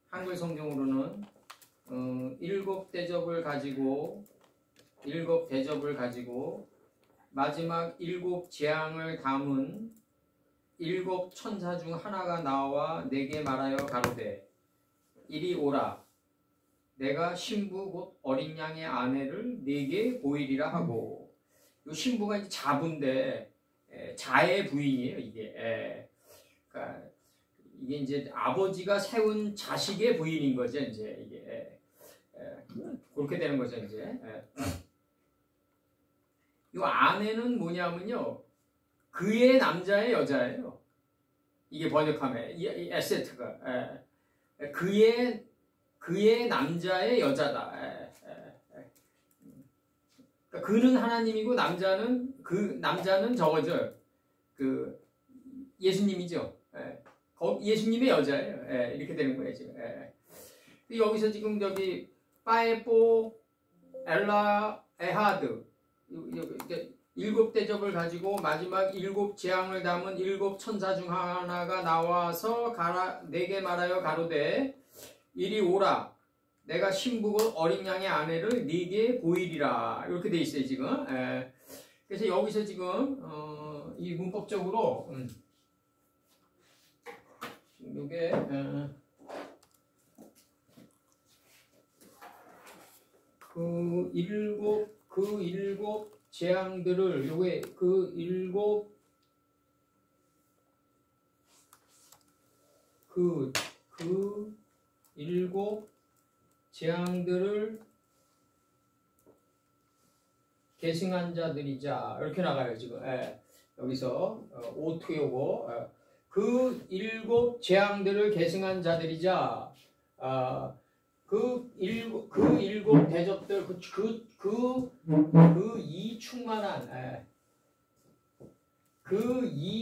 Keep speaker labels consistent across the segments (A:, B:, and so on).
A: 한글 성경으로는 일곱 대접을 가지고 마지막 일곱 재앙을 담은 일곱 천사 중 하나가 나와 내게 말하여 가로되 이리 오라 내가 신부 곧 어린 양의 아내를 네게 보이리라 하고 이 신부가 이제 자부인데 자의 부인이에요 이게. 그러니까 이게 이제 아버지가 세운 자식의 부인인 거죠 이제 이게. 그렇게 되는 거죠 이제. 이 아내는 뭐냐면요 그의 남자의 여자예요. 이게 번역하면 이 에세트가 그의 남자의 여자다. 그러니까 그는 하나님이고 남자는 저거죠. 그 예수님이죠. 예수님의 여자예요. 이렇게 되는 거예요 지금. 여기서 지금 저기 파에포 엘라 에하드 일곱 대접을 가지고 마지막 일곱 재앙을 담은 일곱 천사 중 하나가 나와서 내게 말하여 가로되 이리 오라 내가 신부고 어린 양의 아내를 네게 보이리라 이렇게 돼 있어요 지금. 그래서 여기서 지금 이 문법적으로 이게 그 일곱 재앙들을 요게 그 일곱 재앙들을 계승한 자들이자 이렇게 나가요 지금. 여기서 오트 요거 그 일곱 재앙들을 계승한 자들이자 그 일곱 대접들 이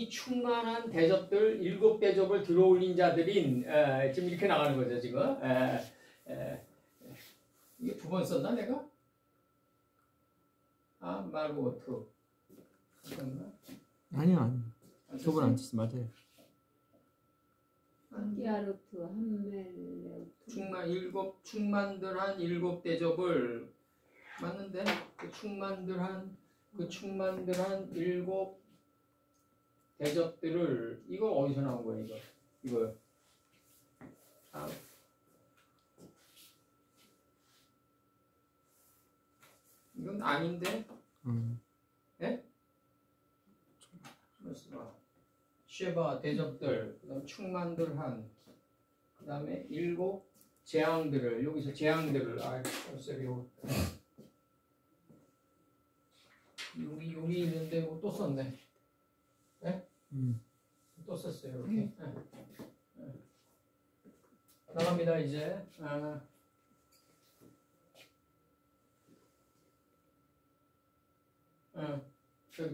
A: 충만한 대접들 일곱 대접을 들어올린 자들인 지금 이렇게 나가는 거죠 지금. 이게 두 번 썼나 내가? 말고 투
B: 아니요 두 번 안 썼어. 맞아요.
C: 디아르트 한멜레오트
A: 충만들한 일곱 대접을 맞는데 그 충만들한 일곱 대접들을 이거 어디서 나온 거예요 이거 이건 아닌데 예? 쉐바 대접들 그다음 충만들한 그다음에 일곱 재앙들을 여기서 재앙들을 여기 있는데 또 썼네. 예? 또 썼어요 이렇게. 나갑니다 이제.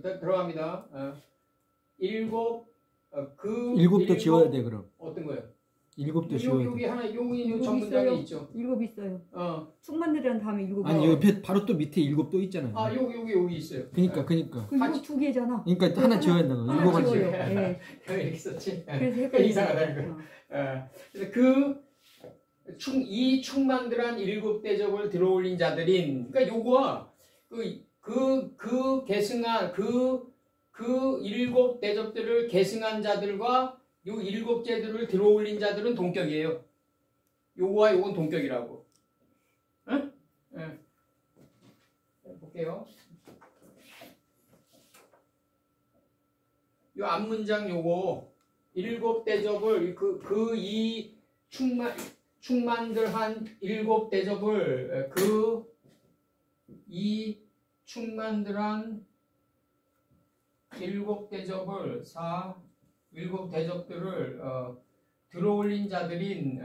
A: 들어갑니다.
B: 일곱도 지워야 돼 그럼.
A: 어떤 거요?
B: 일곱도 지워야 돼.
A: 여기 하나 여기 전문장이 있죠.
C: 일곱 있어요. 충만들이란 다음에 일곱.
B: 아니 여기 바로 또 밑에 일곱 또 있잖아요.
A: 여기 있어요.
B: 그러니까.
C: 그 일곱 두 개잖아.
B: 그러니까 하나 지워야 된다고. 일곱 안 지워요.
C: 네.
A: 이렇게 썼지.
C: 그래서 헷갈리죠.
A: 이상하다 이거. 그래서 이 충만들한 일곱 대접을 들어올린 자들인 그러니까 요거와 그 계승한 그 일곱 대접들을 계승한 자들과 요 일곱 제들을 들어올린 자들은 동격이에요. 요거와 요건 동격이라고. 응? 볼게요. 요 앞문장 요거 일곱 대접을 이 충만들한 일곱 대접을 이 충만들한 일곱 대접을 일곱 대접들을 들어올린 자들인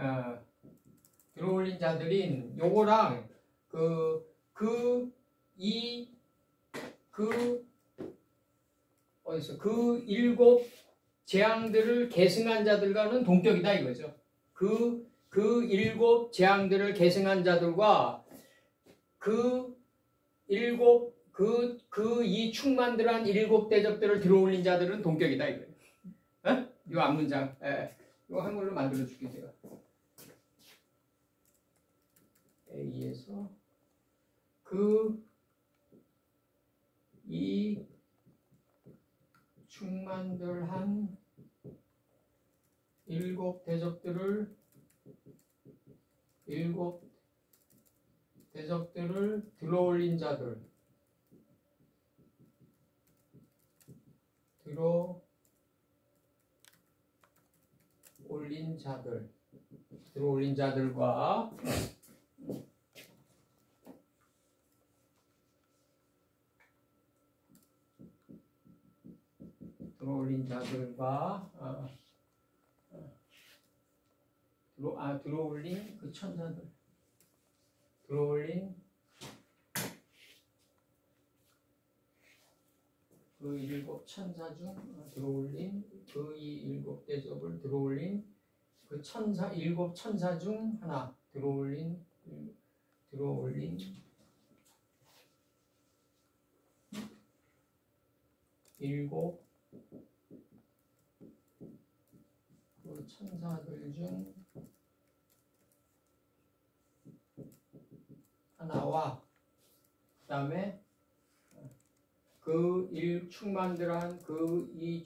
A: 요거랑 그 일곱 재앙들을 계승한 자들과는 동격이다 이거죠. 그 일곱 재앙들을 계승한 자들과 이 충만들한 일곱 대접들을 들어올린 자들은 동격이다 이거예요. 이 앞문장. 이거 한글로 만들어 줄게요 제가. 2에서 이 충만들한 7 대적들을 들어올린 자들 들어올린 자들과 들어올린 그 천사들, 들어올린 그 7 천사 중 들어올린 그 이 7 대접을 들어올린 그 천사 7 천사 중 하나 들어올린 7 그 천사들 중 하나와 그다음에 충만들한 7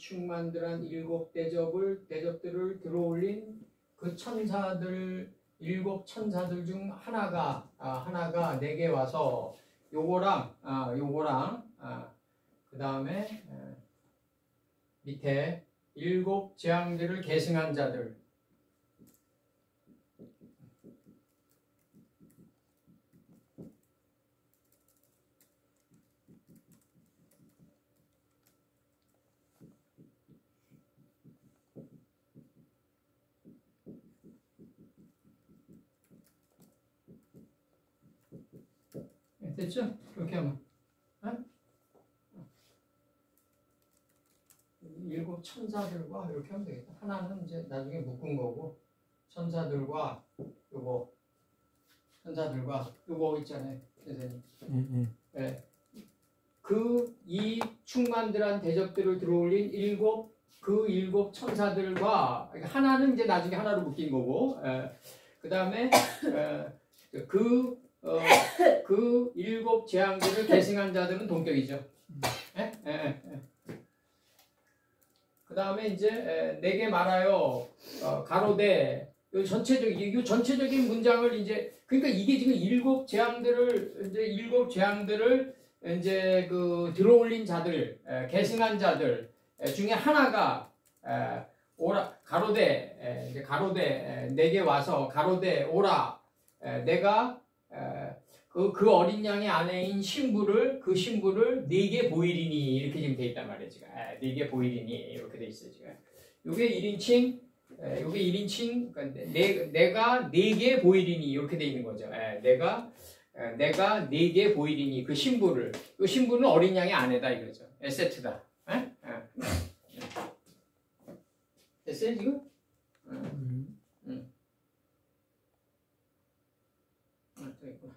A: 대접들을 들어올린 그 천사들 7 천사들 중 하나가 내게 와서 요거랑 그 다음에 밑에 7 재앙들을 계승한 자들 됐죠? 그렇게 하면 7 천사들과 이렇게 하면 되겠다. 하나는 이제 나중에 묶은 거고 천사들과 요거 있잖아요, 선생님. 네. 이 충만들한 대적들을 들어올린 7 천사들과 하나는 이제 나중에 하나로 묶인 거고, 그 다음에 그 7 재앙들을 계승한 자들은 동격이죠. 그 다음에 이제 내게 말하여 가로되 요 전체적인 문장을 이제 그러니까 이게 지금 7 재앙들을 이제 그 들어올린 자들 계승한 자들 중에 하나가 오라 가로되 내게 와서 가로되 오라 내가 그 어린 양의 아내인 신부를 네게 보이리니 이렇게 지금 돼 있단 말이에요. 지금 네게 보이리니 이렇게 돼 있어요. 지금 요게 1인칭 그러니까 내가 네게 보이리니 이렇게 돼 있는 거죠. 내가 네게 보이리니 그 신부는 어린 양의 아내다 이거죠. 에세트다. 됐어요 지금? 또 있구나.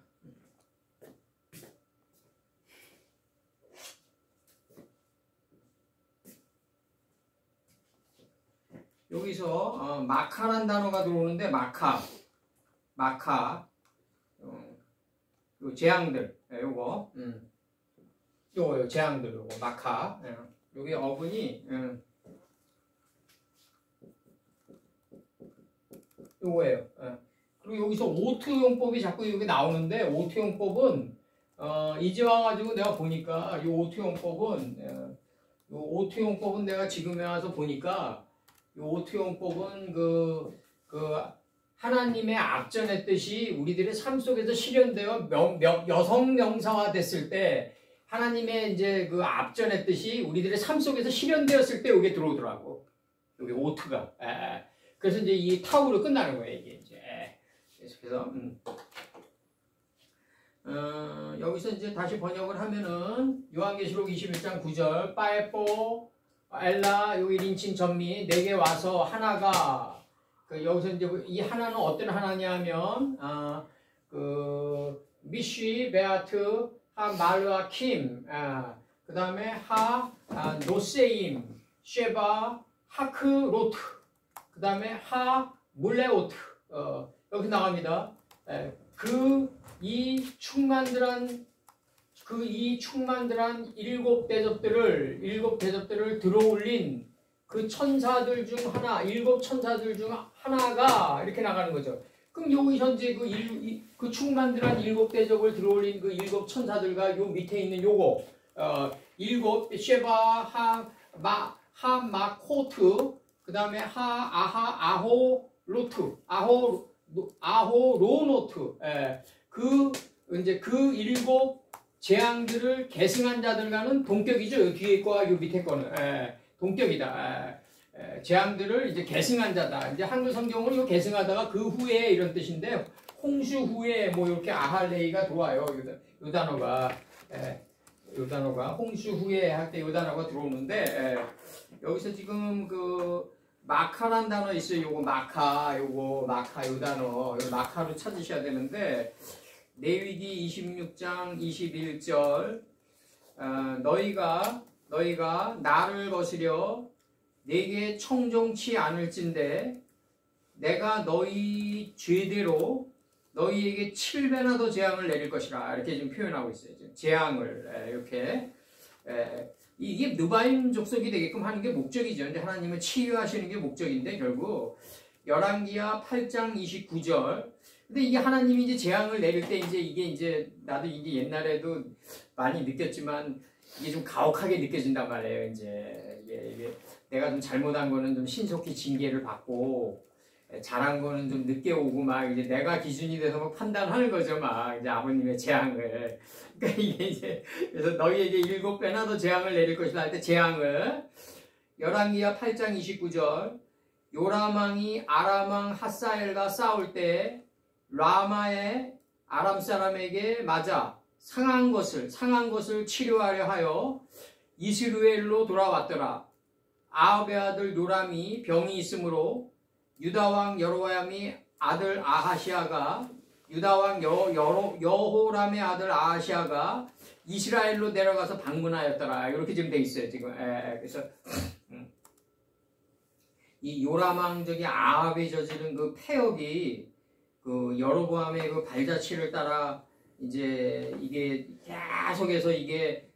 A: 여기서 마카란 단어가 들어오는데 마카 요 재앙들 요거 재앙들 요거 마카 여기 어근이 요거예요. 그리고 여기서 오투용법이 자꾸 여기 나오는데 오투용법은 이제 와가지고 내가 보니까 이 오투용법은 내가 지금에 와서 보니까 이 오투용법은 그 하나님의 앞전의 뜻이 우리들의 삶 속에서 실현되어 여성 명사화 됐을 때 하나님의 이제 그 앞전의 뜻이 우리들의 삶 속에서 실현되었을 때 이게 들어오더라고. 여기 오투가. 그래서 이제 이 타우로 끝나는 거예요 이게 이제. 그래서 여기서 이제 다시 번역을 하면은 요한계시록 21장 9절 빠에뽀 엘라 여기 1인칭 전미 내게 와서 하나가 여기서 이제 이 하나는 어떤 하나냐면 미쉬 베아트 하 말르아 킴 그 다음에 노세임 쉐바 하크 로트 그 다음에 하 물레오트 여기 나갑니다. 이 충만들한 일곱 대접들을 들어올린 그 천사들 중 하나, 일곱 천사들 중 하나가 이렇게 나가는 거죠. 그럼 요 현재 그 충만들한 일곱 대접을 들어올린 그 일곱 천사들과 요 밑에 있는 요거 일곱 쉐바 하마코트 그 다음에 아호로트 아호로노트 이제 그 일곱 재앙들을 계승한 자들과는 동격이죠. 요 뒤에 거와 요 밑에 거는 동격이다. 재앙들을 이제 계승한 자다. 이제 한글 성경으로 요 계승하다가 그 후에 이런 뜻인데 홍수 후에 뭐 이렇게 아할레이가 들어와요. 요 단어가 홍수 후에 할 때 요 단어가 들어오는데 여기서 지금 그 마카란 단어 있어요. 요거 마카 요 단어 요 마카로 찾으셔야 되는데 레위기 26장 21절 너희가 나를 거스려 내게 청종치 않을진대 내가 너희 죄대로 너희에게 7배나 더 재앙을 내릴 것이라 이렇게 지금 표현하고 있어요. 지금 재앙을 이렇게 이게 느바임 족속이 되게끔 하는 게 목적이죠. 근데 하나님은 치유하시는 게 목적인데 결국 열왕기하 8장 29절 근데 이게 하나님이 이제 재앙을 내릴 때 이게 나도 이게 옛날에도 많이 느꼈지만 이게 좀 가혹하게 느껴진단 말이에요. 이제 이게 내가 좀 잘못한 거는 좀 신속히 징계를 받고 잘한 거는 좀 늦게 오고 막 이제 내가 기준이 돼서 막 판단하는 거죠. 막 이제 아버님의 재앙을. 그러니까 이게 이제 그래서 너희에게 7배나 더 재앙을 내릴 것이다 할 때 재앙을 열왕기하 8장 29절 요람 왕이 아람 왕 핫사엘과 싸울 때 라마의 아람 사람에게 맞아 상한 것을 치료하려 하여 이스라엘로 돌아왔더라. 아합의 아들 요람이 병이 있으므로 유다왕 여로보암이 아들 아하시아가 유다왕 여호람의 아들 아하시아가 이스라엘로 내려가서 방문하였더라. 이렇게 지금 돼 있어요. 지금 그래서 이 요람왕 아합이 저지른 그 폐역이 그 여로보암의 그 발자취를 따라 이제 이게 계속해서 이게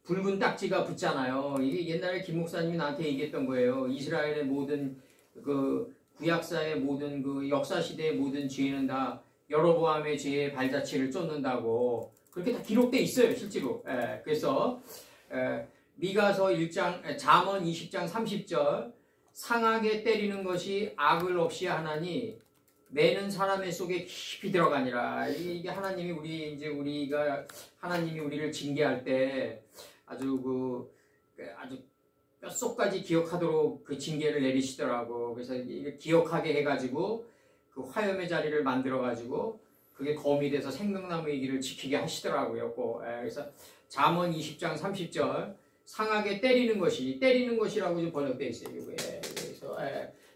A: 붉은 딱지가 붙잖아요. 이게 옛날에 김 목사님이 나한테 얘기했던 거예요. 이스라엘의 모든 그 구약사의 모든 그 역사 시대의 모든 죄는 다 여로보암의 죄의 발자취를 쫓는다고 그렇게 다 기록돼 있어요, 실제로. 그래서 미가서 1장 잠언 20장 30절 상하게 때리는 것이 악을 없이 하나니 매는 사람의 속에 깊이 들어가니라. 이게 하나님이 우리가 하나님이 우리를 징계할 때 아주 뼛속까지 기억하도록 그 징계를 내리시더라고. 그래서 이게 기억하게 해가지고 그 화염의 자리를 만들어가지고 그게 검이 돼서 생명나무의 길을 지키게 하시더라고요. 그래서 잠언 20장 30절 상하게 때리는 것이라고 좀 번역되어 있어요. 그래서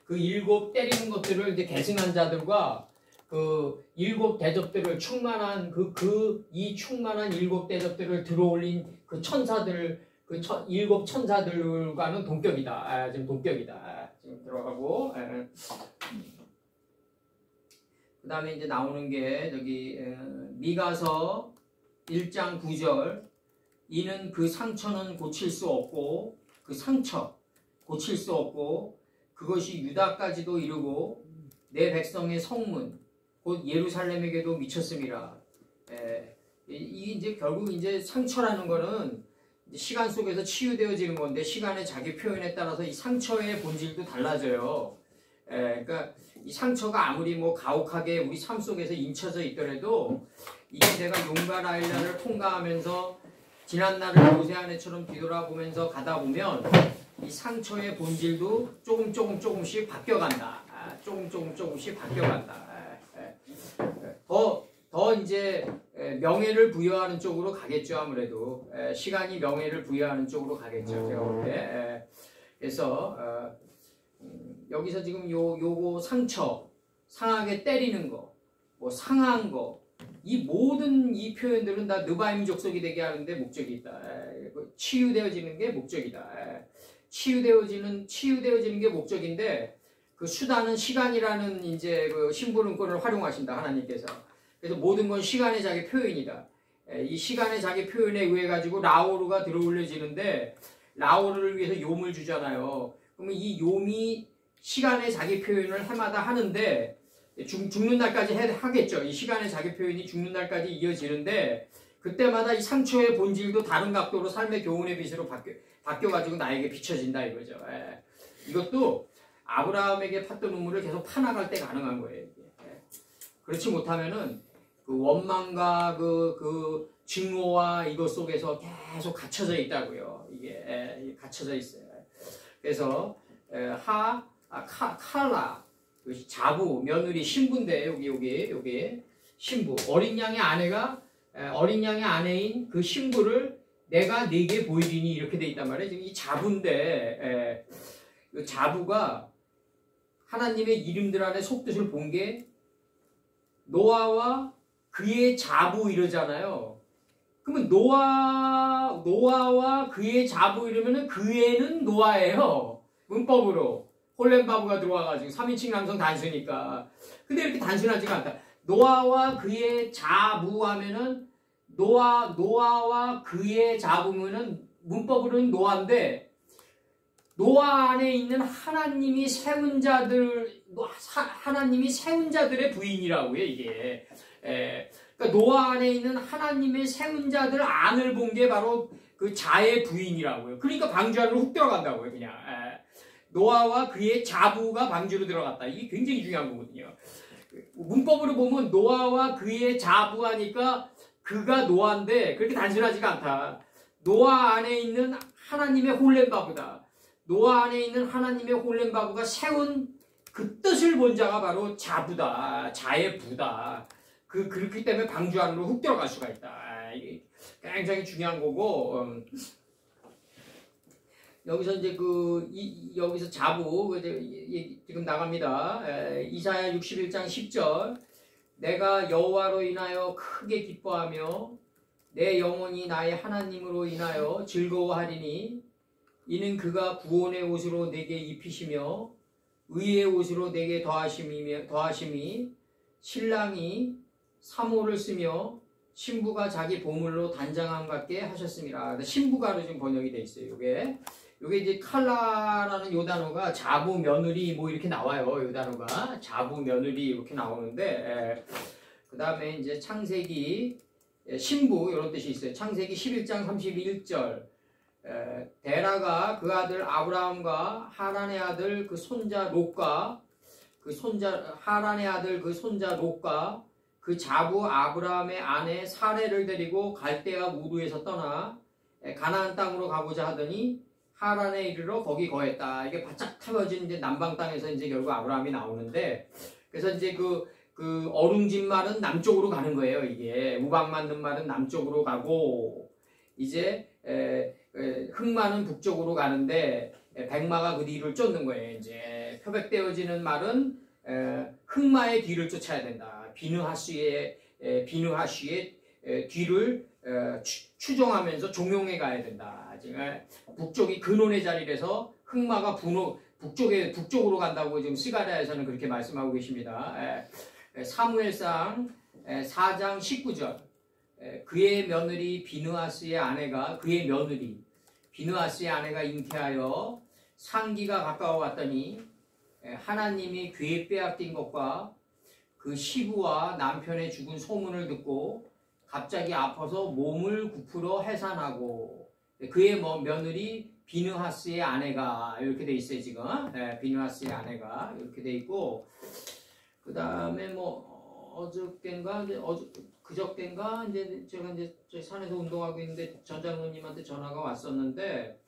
A: 그 7 때리는 것들을 이제 계승한 자들과 그 7 대접들을 충만한 이 충만한 7 대접들을 들어올린 그 천사들 그 7 천사들과는 동격이다. 지금 동격이다. 지금 들어가고 그 다음에 이제 나오는 게 저기 미가서 1장 9절 이는 그 상처는 고칠 수 없고 그 상처 고칠 수 없고 그것이 유다까지도 이르고 내 백성의 성문 곧 예루살렘에게도 미쳤음이라. 이게 이제 결국 이제 상처라는 거는 시간 속에서 치유되어지는 건데 시간의 자기 표현에 따라서 이 상처의 본질도 달라져요. 그러니까 이 상처가 아무리 뭐 가혹하게 우리 삶 속에서 인쳐져 있더라도 이게 내가 용과 라일라를 통과하면서 지난날을 오세아네처럼 뒤돌아보면서 가다 보면 이 상처의 본질도 조금씩 바뀌어간다. 조금씩 바뀌어간다. 더 이제 명예를 부여하는 쪽으로 가겠죠. 아무래도 시간이 명예를 부여하는 쪽으로 가겠죠. 제가 볼 때. 그래서 여기서 지금 요거 상처, 상하게 때리는 거, 뭐 상한 거, 이 모든 이 표현들은 다 느바임 족속이 되게 하는데 목적이 있다. 치유되어지는 게 목적이다. 치유되어지는 게 목적인데 그 수단은 시간이라는 이제 그 심부름권을 활용하신다. 하나님께서. 그래서 모든 건 시간의 자기 표현이다. 이 시간의 자기 표현에 의해 가지고 라오르가 들어올려지는데 라오르를 위해서 욤을 주잖아요. 그러면 이 욤이 시간의 자기 표현을 해마다 하는데 죽는 날까지 하겠죠. 이 시간의 자기 표현이 죽는 날까지 이어지는데 그때마다 이 상처의 본질도 다른 각도로 삶의 교훈의 빛으로 바뀌어가지고 나에게 비춰진다 이거죠. 이것도 아브라함에게 팠던 눈물을 계속 파나갈 때 가능한 거예요. 그렇지 못하면은 그 원망과 그 증오와 이것 속에서 계속 갇혀져 있다고요. 이게 갇혀져 있어요. 그래서 칼라 자부 며느리 신부인데 여기 신부 어린 양의 아내인 그 신부를 내가 네게 보이리니 이렇게 돼 있단 말이에요. 지금 이 자부인데 이 자부가 하나님의 이름들 안에 속뜻을 본 게 노아와 그의 자부 이러잖아요. 그러면 노아와 그의 자부 이러면은 그애는 노아예요. 문법으로 홀렘바브가 들어와가지고 3인칭 남성 단수니까. 근데 이렇게 단순하지가 않다. 노아와 그의 자부하면은 노아와 그의 자부면은 문법으로는 노아인데 노아 안에 있는 하나님이 세운 자들의 부인이라고요, 이게. 그러니까 노아 안에 있는 하나님의 세운 자들 안을 본 게 바로 그 자의 부인이라고요. 그러니까 방주 안으로 훅 들어간다고요, 그냥. 노아와 그의 자부가 방주로 들어갔다. 이게 굉장히 중요한 거거든요. 문법으로 보면 노아와 그의 자부하니까 그가 노아인데 그렇게 단순하지가 않다. 노아 안에 있는 하나님의 홀렘바브다. 노아 안에 있는 하나님의 홀렘바브가 세운 그 뜻을 본 자가 바로 자부다. 자의 부다. 그렇기 때문에 방주 안으로 훅 들어갈 수가 있다. 이게 굉장히 중요한 거고, 여기서 이제 여기서 자부, 지금 나갑니다. 이사야 61장 10절. 내가 여호와로 인하여 크게 기뻐하며 내 영혼이 나의 하나님으로 인하여 즐거워하리니 이는 그가 구원의 옷으로 내게 입히시며 의의 옷으로 내게 더하심이 신랑이 사모를 쓰며 신부가 자기 보물로 단장함 같게 하셨습니다. 신부가로 지금 번역이 돼 있어요. 요게 이제 칼라라는 요 단어가 자부 며느리 뭐 이렇게 나와요. 요 단어가 자부 며느리 이렇게 나오는데 그 다음에 이제 창세기 신부 이런 뜻이 있어요. 창세기 11장 31절 데라가 그 아들 아브라함과 하란의 아들 그 손자 롯과 하란의 아들 그 손자 롯과 그 자부 아브라함의 아내 사레를 데리고 갈대아 우르에서 떠나 가나안 땅으로 가고자 하더니 하란에 이르러 거기 거했다. 이게 바짝 터진 이제 남방 땅에서 이제 결국 아브라함이 나오는데 그래서 이제 그 어룽진 말은 남쪽으로 가는 거예요. 이게 우박 맞는 말은 남쪽으로 가고 이제 흑마는 북쪽으로 가는데 백마가 그 뒤를 쫓는 거예요. 이제 표백되어지는 말은 흑마의 뒤를 쫓아야 된다. 비느하시의 뒤를 추종하면서 종용해 가야 된다. 지금 북쪽이 근원의 자리라서 흑마가 북쪽으로 간다고 지금 스가랴에서는 그렇게 말씀하고 계십니다. 사무엘상 4장 19절. 그의 며느리 비느하스의 아내가 잉태하여 상기가 가까워 왔더니 하나님이 괴 빼앗긴 것과 그 시부와 남편의 죽은 소문을 듣고 갑자기 아파서 몸을 굽으러 해산하고 그의 며느리 비느하스의 아내가 이렇게 돼 있어요. 지금 비느하스의 아내가 이렇게 돼 있고 그 다음에 그저께인가 이제 제가 이제 산에서 운동하고 있는데 전장로님한테 전화가 왔었는데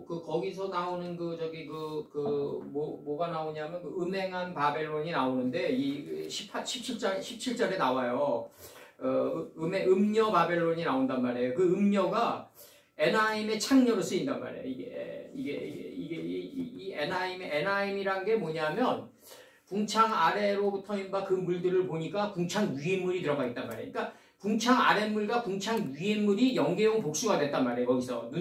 A: 거기서 나오는 뭐가 나오냐면 음행한 바벨론이 나오는데 이 17절에 나와요. 음녀 바벨론이 나온단 말이에요. 그 음녀가 에나임의 창녀로 쓰인단 말이에요. 이 에나임이란 게 뭐냐면 궁창 아래로부터 인바 그 물들을 보니까 궁창 위에 물이 들어가 있단 말이에요. 그러니까 궁창 아랫물과 궁창 위에 물이 연계형 복수가 됐단 말이에요. 거기서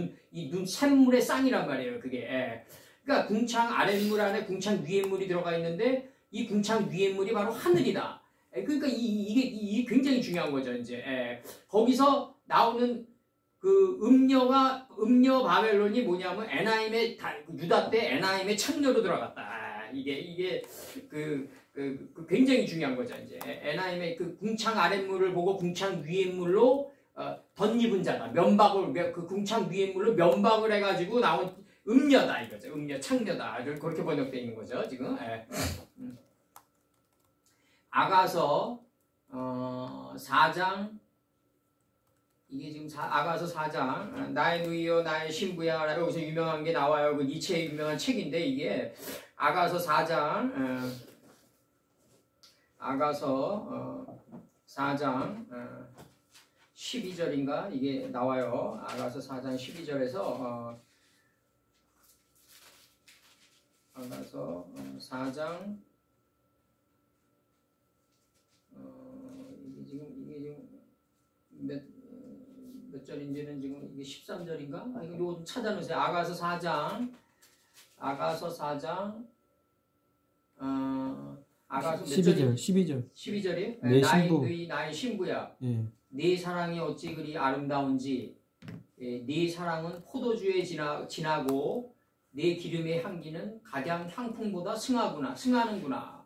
A: 샘물의 쌍이란 말이에요. 그게. 그러니까 궁창 아랫물 안에 궁창 위에 물이 들어가 있는데 이 궁창 위에 물이 바로 하늘이다. 그러니까 이게 굉장히 중요한 거죠. 이제 거기서 나오는 그 음녀 바벨론이 뭐냐면 에나임의 유다 때 에나임의 창녀로 들어갔다. 이게 굉장히 중요한 거죠. 이제 에나임의 그 궁창 아랫물을 보고 궁창 위에물로 덧입은 자다. 면박을 그 궁창 위에물로 면박을 해가지고 나온 음녀다 이거죠. 음녀 창녀다. 그렇게 번역되어 있는 거죠. 지금. 아가서 4장 이게 지금 아가서 4장 나의 누이여 나의 신부야 여기서 유명한 게 나와요. 그 니체의 유명한 책인데 이게 아가서 4장 아가서 4장 12절인가 이게 나와요. 아가서 4장 12절에서 아가서 4장 이게 지금 몇 절인지는 지금 이게 13절인가? 이거 좀 찾아놓으세요. 아가서 4장 아가서
B: 12절
A: 12절이
B: 내
A: 나의
B: 신부.
A: 너희 나의 신부야.
B: 예.
A: 네 사랑이 어찌 그리 아름다운지 네 사랑은 포도주에 진하고 네 기름의 향기는 가장 향품보다 승하는구나.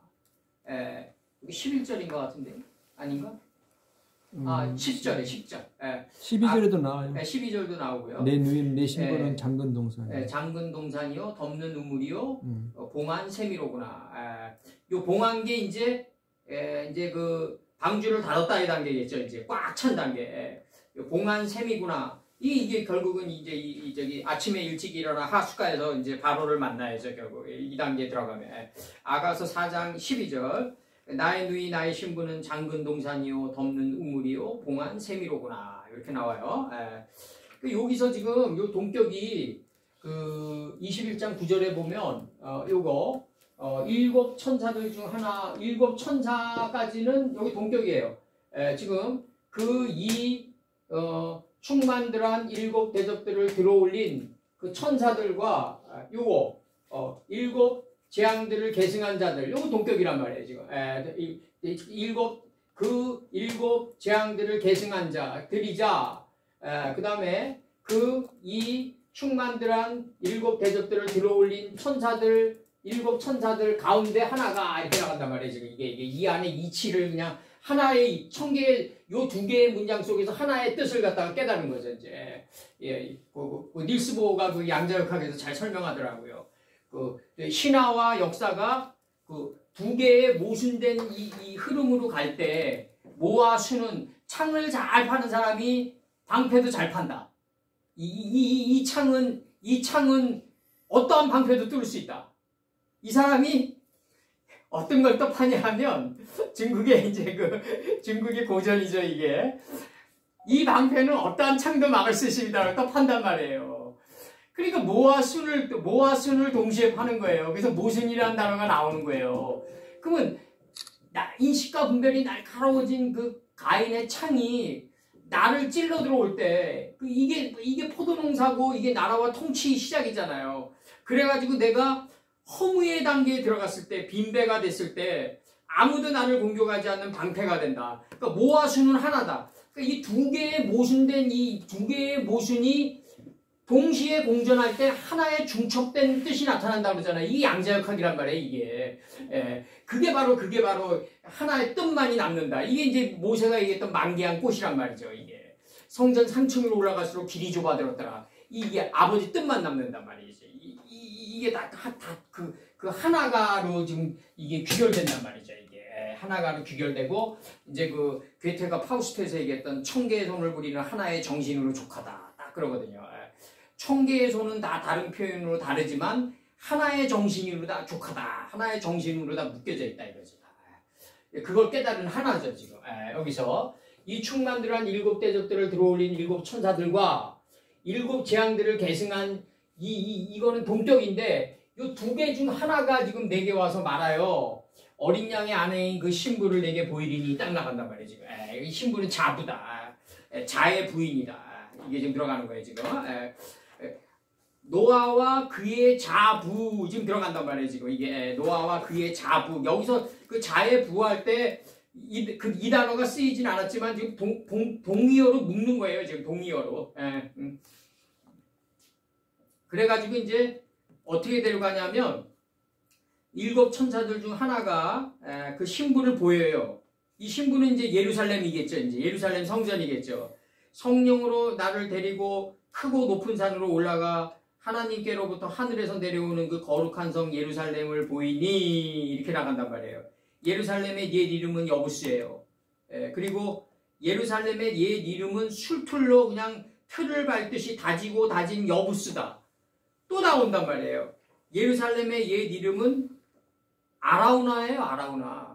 A: 이게 11절인 것 같은데 아닌가? 10절에 10절.
B: 12절에도 나와요.
A: 12절도 나오고요.
B: 내 누이는 내 신부는 장근 동산.
A: 장근 동산이요, 덮는 우물이요, 봉한 세미로구나. 요 봉한 게 이제 그 방주를 닫았다 이 단계겠죠. 이제 꽉 찬 단계. 요 봉한 셈이구나. 이게 결국은 이제 저기 아침에 일찍 일어나 하숫가에서 이제 바로를 만나야죠. 결국 이 단계에 들어가면. 아가서 4장 12절. 나의 누이 나의 신부는 장근 동산이요 덮는 우물이요 봉한 세미로구나 이렇게 나와요. 여기서 지금 요 동격이 그 21장 9절에 보면 요거 일곱 천사들 중 하나 일곱 천사까지는 여기 동격이에요. 지금 그 충만들한 일곱 대접들을 들어올린 그 천사들과 요거 일곱 재앙들을 계승한 자들, 요거 동격이란 말이에요, 지금. 일곱 재앙들을 계승한 자들이자, 그 다음에 이 충만들한 일곱 대접들을 들어올린 일곱 천사들 가운데 하나가 이렇게 나간단 말이에요, 지금. 이게 이 안에 이치를 그냥 하나의 요 두 개의 문장 속에서 하나의 뜻을 갖다가 깨달은 거죠, 이제. 닐스 보어가 그 양자역학에서 잘 설명하더라고요. 신화와 역사가 그 두 개의 모순된 이 흐름으로 갈 때 모와 수는 창을 잘 파는 사람이 방패도 잘 판다. 이 창은 어떠한 방패도 뚫을 수 있다. 이 사람이 어떤 걸 또 파냐 하면 중국의 중국의 고전이죠, 이게. 이 방패는 어떠한 창도 막을 수 있습니다라고 또 판단 말이에요. 그러니까 모와 순을 동시에 파는 거예요. 그래서 모순이라는 단어가 나오는 거예요. 그러면 인식과 분별이 날카로워진 그 가인의 창이 나를 찔러 들어올 때 이게 포도농사고 이게 나라와 통치 시작이잖아요. 그래가지고 내가 허무의 단계에 들어갔을 때 빈배가 됐을 때 아무도 나를 공격하지 않는 방패가 된다. 그러니까 모와 순은 하나다. 그러니까 이 두 개의 모순된 이 두 개의 모순이 동시에 공존할 때 하나의 중첩된 뜻이 나타난다 그러잖아요. 이게 양자역학이란 말이에요, 이게. 그게 바로 하나의 뜻만이 남는다. 이게 이제 모세가 얘기했던 만개한 꽃이란 말이죠, 이게. 성전 상층으로 올라갈수록 길이 좁아들었더라. 이게 아버지 뜻만 남는단 말이지. 이게 그 하나가로 지금 이게 귀결된단 말이죠, 이게. 하나가로 귀결되고, 이제 그 괴테가 파우스트에서 얘기했던 천개의 손을 부리는 하나의 정신으로 족하다. 딱 그러거든요. 천개의 손은 다 다른 표현으로 다르지만 하나의 정신으로 다 족하다. 하나의 정신으로 다 묶여져 있다 이거지. 그걸 깨달은 하나죠 지금. 여기서 이 충만들한 일곱 대접들을 들어올린 일곱 천사들과 일곱 재앙들을 계승한 이거는 동격인데 이 두 개 중 하나가 지금 내게 와서 말아요. 어린 양의 아내인 그 신부를 내게 보이리니 딱 나간단 말이에요 지금. 이 신부는 자부다. 자의 부인이다. 이게 지금 들어가는 거예요 지금. 노아와 그의 자부 지금 들어간단 말이에요 지금. 이게 노아와 그의 자부. 여기서 그 자의 부할 때 이 단어가 쓰이진 않았지만 지금 동의어로 묶는 거예요. 지금 동의어로. 그래가지고 이제 어떻게 데려가냐면 7 천사들 중 하나가 그 신부를 보여요. 이 신부는 이제 예루살렘이겠죠. 이제 예루살렘 성전이겠죠. 성령으로 나를 데리고 크고 높은 산으로 올라가 하나님께로부터 하늘에서 내려오는 그 거룩한 성 예루살렘을 보이니 이렇게 나간단 말이에요. 예루살렘의 옛 이름은 여부스예요. 그리고 예루살렘의 옛 이름은 술틀로 그냥 틀을 밟듯이 다지고 다진 여부스다. 또 나온단 말이에요. 예루살렘의 옛 이름은 아라우나예요. 아라우나.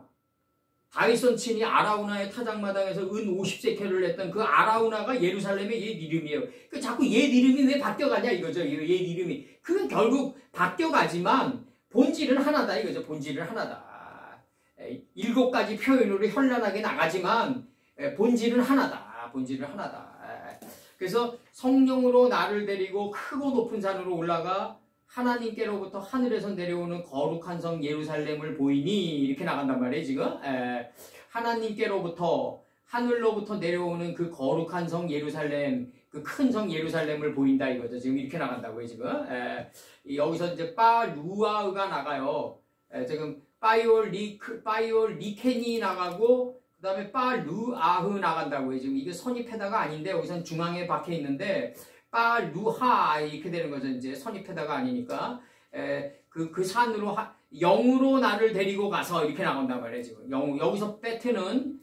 A: 다윗 친이 아라우나의 타작마당에서 은 50세켈을 냈던 그 아라우나가 예루살렘의 옛 이름이에요. 그 자꾸 옛 이름이 왜 바뀌어가냐 이거죠. 옛 이름이. 그건 결국 바뀌어가지만 본질은 하나다 이거죠. 본질은 하나다. 7가지 표현으로 현란하게 나가지만 본질은 하나다. 본질은 하나다. 그래서 성령으로 나를 데리고 크고 높은 산으로 올라가 하나님께로부터 하늘에서 내려오는 거룩한 성 예루살렘을 보이니 이렇게 나간단 말이에요. 지금 하나님께로부터 하늘로부터 내려오는 그 거룩한 성 예루살렘, 그 큰 성 예루살렘을 보인다 이거죠. 지금 이렇게 나간다고요. 지금 여기서 이제 빠루아가 나가요. 지금 바이올리켄이 나가고 그 다음에 빠루아흐 나간다고요. 지금 이게 선입해다가 아닌데 여기서는 중앙에 박혀 있는데 빠루하 이렇게 되는 거죠. 이제 선입해다가 아니니까 그 산으로 영으로 나를 데리고 가서 이렇게 나간단 말이에요. 지금 여기서 배트는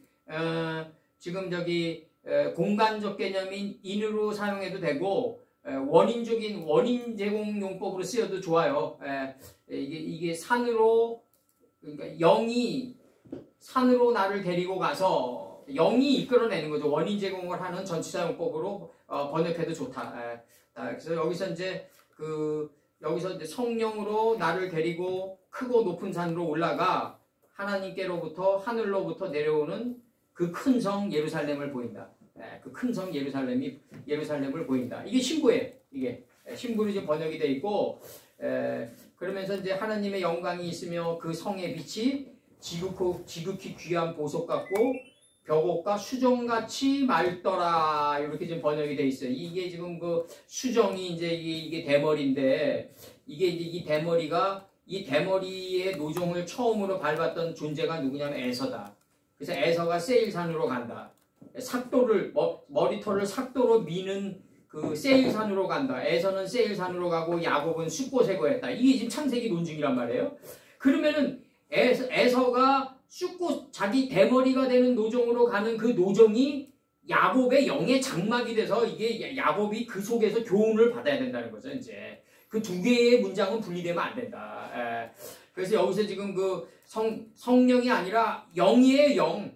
A: 지금 저기 공간적 개념인 인으로 사용해도 되고 원인적인 원인 제공 용법으로 쓰여도 좋아요. 이게 산으로 그러니까 영이 산으로 나를 데리고 가서 영이 이끌어내는 거죠. 원인 제공을 하는 전치사용법으로 번역해도 좋다. 그래서 여기서 이제 여기서 이제 성령으로 나를 데리고 크고 높은 산으로 올라가 하나님께로부터 하늘로부터 내려오는 그 큰 성 예루살렘을 보인다. 그 큰 성 예루살렘을 보인다. 이게 신부예요. 이게 신부로 지금 번역이 돼 있고 그러면서 이제 하나님의 영광이 있으며 그 성의 빛이 지극히 귀한 보석 같고 벽옥과 수정같이 맑더라 이렇게 지금 번역이 돼 있어요. 이게 지금 그 수정이 이제 이게 대머리인데 이게 이제 이 대머리의 노종을 처음으로 밟았던 존재가 누구냐면 에서다. 그래서 에서가 세일산으로 간다. 삭도를 머리털을 삭도로 미는 그 세일산으로 간다. 에서는 세일산으로 가고 야곱은 숫곳에 거했다. 이게 지금 창세기 논증이란 말이에요. 그러면은 에서가 쑥고 자기 대머리가 되는 노정으로 가는 그 노정이 야곱의 영의 장막이 돼서 이게 야곱이 그 속에서 교훈을 받아야 된다는 거죠. 이제 그 두 개의 문장은 분리되면 안 된다. 그래서 여기서 지금 그 성령이 아니라 영이에요.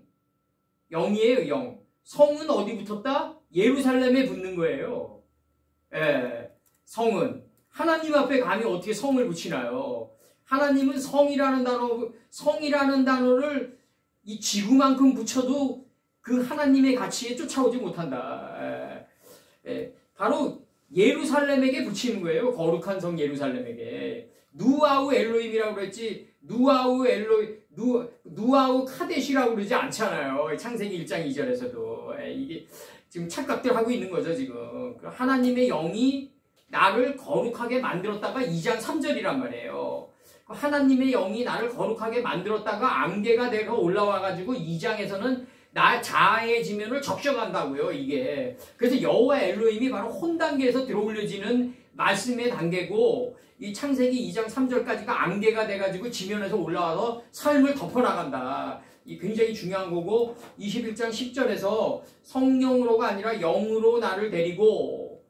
A: 영이에요. 영. 성은 어디 붙었다? 예루살렘에 붙는 거예요. 성은 하나님 앞에 감히 어떻게 성을 붙이나요? 하나님은 성이라는 단어를 이 지구만큼 붙여도 그 하나님의 가치에 쫓아오지 못한다. 바로 예루살렘에게 붙이는 거예요. 거룩한 성 예루살렘에게. 누아우 엘로임이라고 그랬지 누아우 카데시라고 그러지 않잖아요. 창세기 1장 2절에서도. 이게 지금 착각들 하고 있는 거죠. 지금 하나님의 영이 나를 거룩하게 만들었다가 2장 3절이란 말이에요. 하나님의 영이 나를 거룩하게 만들었다가 안개가 되어 올라와가지고 2장에서는 나 자아의 지면을 적셔간다고요. 이게 그래서 여호와 엘로힘이 바로 혼 단계에서 들어올려지는 말씀의 단계고 이 창세기 2장 3절까지가 안개가 돼가지고 지면에서 올라와서 삶을 덮어나간다. 이 굉장히 중요한 거고 21장 10절에서 성령으로가 아니라 영으로 나를 데리고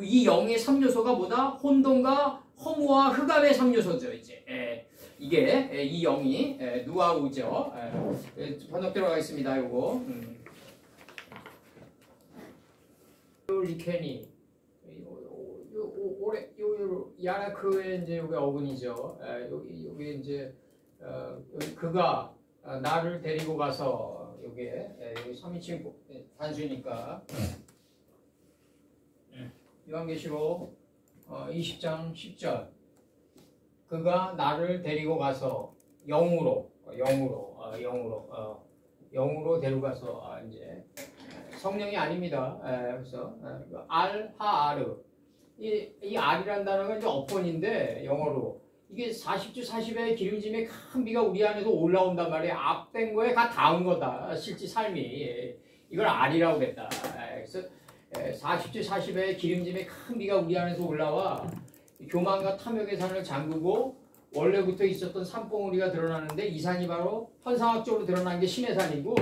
A: 이 영의 3요소가 뭐다? 혼돈과 허무와 흑암의 3요소죠. 이제 이게 이 영이 누아우죠. 번역 들어가겠습니다. 요거 리케니 올해 야라크의 이제 요게 어근이죠. 요게 이제 그가 나를 데리고 가서 요게 여기 3인칭 단수니까 요한계시록 20장 10절 그가 나를 데리고 가서 영으로 영으로 데려가서 이제 성령이 아닙니다. 그래서 알하아르 이 알이란 단어가 이제 어폰인데 영어로 이게 40주 40의 기름짐의 큰 비가 우리 안에서 올라온단 말이에요. 앞된 거에 다 닿은 거다. 실제 삶이 이걸 알이라고 그랬다. 그래서 40주 40의 기름짐의 큰 비가 우리 안에서 올라와 교만과 탐욕의 산을 잠그고 원래부터 있었던 산봉우리가 드러나는데 이 산이 바로 현상학적으로 드러난 게 신의 산이고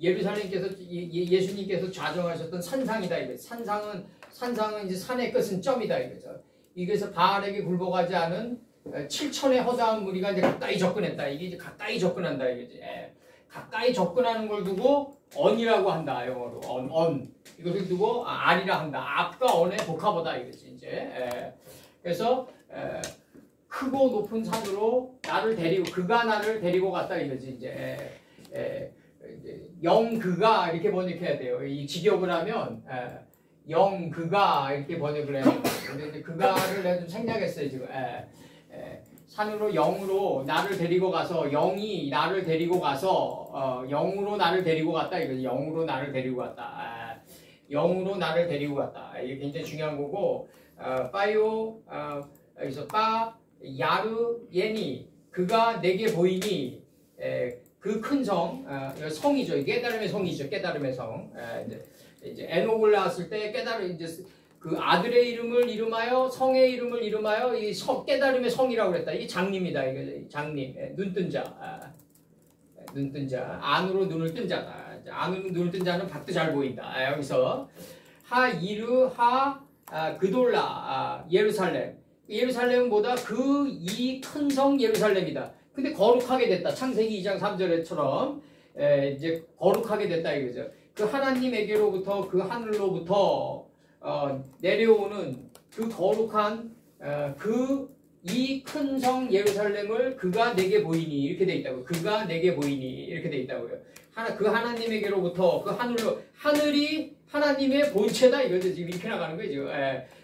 A: 예수님께서 좌정하셨던 산상이다 이거죠. 산상은 이제 산의 끝은 점이다 이거죠. 이게서 바알에게 굴복하지 않은 7천의 허다한 무리가 이제 가까이 접근했다. 이게 이제 가까이 접근한다 이거지. 가까이 접근하는 걸 두고 언이라고 한다 영어로 언 이것을 두고 알이라 한다. 앞과 언의 복합어다 이거지 이제. 그래서 크고 높은 산으로 그가 나를 데리고 갔다 이거지 이제. 영그가 이렇게 번역해야 돼요. 이 직역을 하면 영그가 이렇게 번역을 해야 돼요. 근데 이제 그가를 내가 좀 생략했어요 지금. 산으로 영으로 나를 데리고 가서 영이 나를 데리고 가서 영으로 나를 데리고 갔다 이거지. 영으로 나를 데리고 갔다. 영으로 나를 데리고 갔다. 이게 굉장히 중요한 거고 빠요 여기서 빠 야르 예니 그가 내게 보이니 그 큰 성 성이죠. 깨달음의 성이죠. 깨달음의 성. 이제 에녹을 낳았을 때 이제 그 아들의 이름을 이름하여 성의 이름을 이름하여 이 깨달음의 성이라고 그랬다. 이게 장님이다. 이게 장님. 눈뜬 자. 눈뜬 자. 안으로 눈을 뜬 자다. 안으로 눈을 뜬 자는 밖도 잘 보인다. 여기서 하이르 그돌라 예루살렘. 예루살렘은 뭐다? 그 이 큰 성 예루살렘이다. 근데 거룩하게 됐다. 창세기 2장 3절에처럼 이제 거룩하게 됐다 이거죠. 그 하나님에게로부터 그 하늘로부터 내려오는 그 거룩한 그 이 큰 성 예루살렘을 그가 내게 보이니 이렇게 돼 있다고. 그가 내게 보이니 이렇게 돼 있다고요. 그 하나님에게로부터 그 하늘이 하나님의 본체다 이거죠. 지금 이렇게 나가는 거예요. 지금.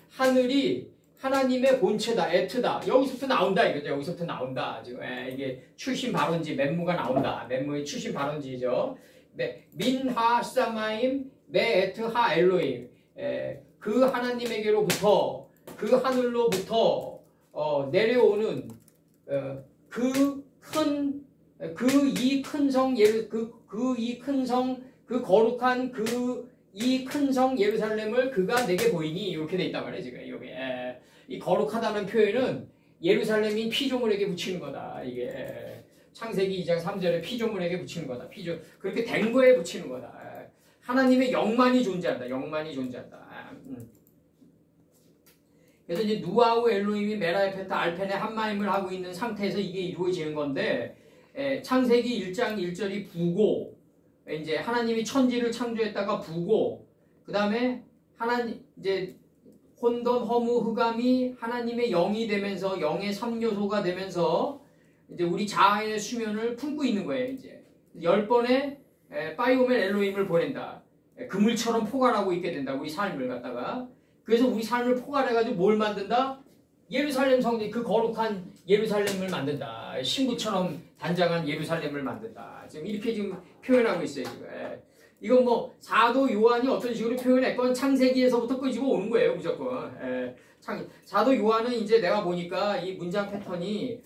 A: 하늘이 하나님의 본체다, 에트다. 여기서부터 나온다 이거죠. 여기서부터 나온다. 지금 이게 출신 발원지, 멘무가 나온다. 멘무의 출신 발원지죠. 네, 민하 사마임 메 에트 하 엘로임. 그 하나님에게로부터 그 하늘로부터 내려오는 그 이 큰 성 그 거룩한 이 큰 성 예루살렘을 그가 내게 보이니 이렇게 돼 있단 말이에요. 지금 여기 이 거룩하다는 표현은 예루살렘인 피조물에게 붙이는 거다. 이게 창세기 2장 3절에 피조물에게 붙이는 거다. 그렇게 된 거에 붙이는 거다. 하나님의 영만이 존재한다. 영만이 존재한다. 그래서 이제 누아우 엘로힘이 메라에펜타 알펜의 한마임을 하고 있는 상태에서 이게 이루어지는 건데 창세기 1장 1절이 부고 이제 하나님이 천지를 창조했다가 부고 그 다음에 하나님 이제 혼돈 허무 흑암이 하나님의 영이 되면서 영의 3요소가 되면서 이제 우리 자아의 수면을 품고 있는 거예요. 이제 10번의 빠이오멜 엘로힘을 보낸다. 그물처럼 포괄하고 있게 된다. 우리 삶을 갖다가. 그래서 우리 삶을 포괄해가지고 뭘 만든다? 예루살렘 성전, 그 거룩한 예루살렘을 만든다. 신부처럼 단장한 예루살렘을 만든다. 지금 이렇게 지금 표현하고 있어요. 지금. 이건 뭐 사도 요한이 어떤 식으로 표현했건 창세기에서부터 끄지고 오는 거예요. 무조건. 사도 요한은 이제 내가 보니까 이 문장 패턴이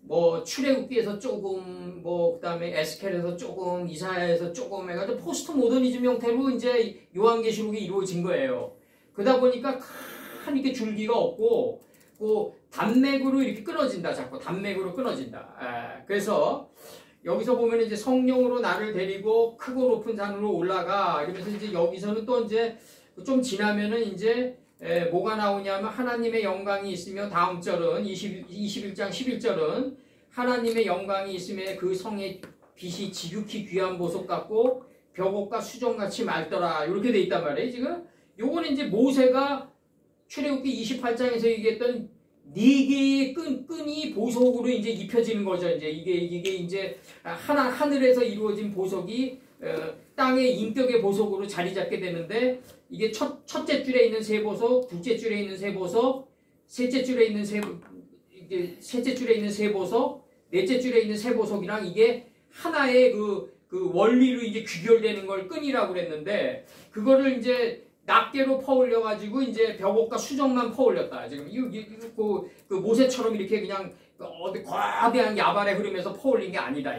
A: 뭐 출애굽기에서 조금 뭐 그다음에 에스겔에서 조금 이사야에서 조금 해가지고 포스트 모더니즘 형태로 이제 요한계시록이 이루어진 거예요. 그러다 보니까 큰 이렇게 줄기가 없고 그 단맥으로 이렇게 끊어진다. 자꾸 단맥으로 끊어진다. 그래서 여기서 보면 이제 성령으로 나를 데리고 크고 높은 산으로 올라가 이러면서 이제 여기서는 또 이제 좀 지나면은 이제 뭐가 나오냐면 하나님의 영광이 있으며 다음 절은 21장 11절은 하나님의 영광이 있으며 그 성의 빛이 지극히 귀한 보석 같고 벽옥과 수정같이 맑더라 이렇게 돼 있단 말이에요. 지금 요거는 이제 모세가 출애굽기 28장에서 얘기했던 네 개의 끈이 보석으로 이제 입혀지는 거죠. 이제 이게 이제 하늘에서 이루어진 보석이 땅의 인격의 보석으로 자리 잡게 되는데 이게 첫째 줄에 있는 세 보석, 둘째 줄에 있는 세 보석, 셋째 줄에 있는 세 보석, 넷째 줄에 있는 세 보석이랑 이게 하나의 그 그 원리로 이제 귀결되는 걸 끈이라고 그랬는데 그거를 이제 낱개로 퍼올려 가지고 이제 벽옥과 수정만 퍼올렸다. 지금 그 모세처럼 이렇게 그냥 어디 거대한 야발에 흐르면서 퍼올린 게 아니다.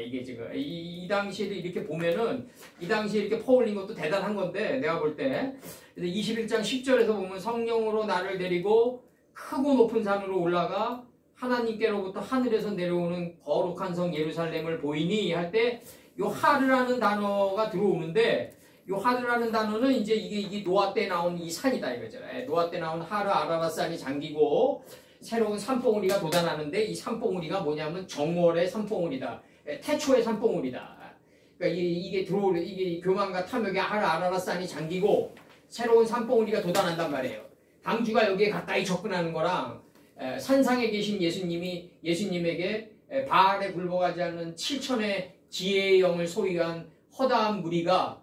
A: 이게 지금 이 당시에도 이렇게 보면은 이 당시에 이렇게 퍼올린 것도 대단한 건데 내가 볼 때 21장 10절에서 보면 성령으로 나를 데리고 크고 높은 산으로 올라가 하나님께로부터 하늘에서 내려오는 거룩한 성 예루살렘을 보이니 할 때 요 하르라는 단어가 들어오는데 요 하르라는 단어는 이제 이게 노아 때 나온 이 산이다 이거죠. 노아 때 나온 하르 아라라산이 잠기고 새로운 산봉우리가 돋아나는데 이 산봉우리가 뭐냐면 정월의 산봉우리다. 태초의 산봉우리다. 그러니까 이게 교만과 탐욕의 하르 아라라산이 잠기고 새로운 산봉우리가 돋아난단 말이에요. 당주가 여기에 가까이 접근하는 거랑 산상에 계신 예수님에게 바알에 굴복하지 않는 7천의 지혜의 영을 소유한 허다한 무리가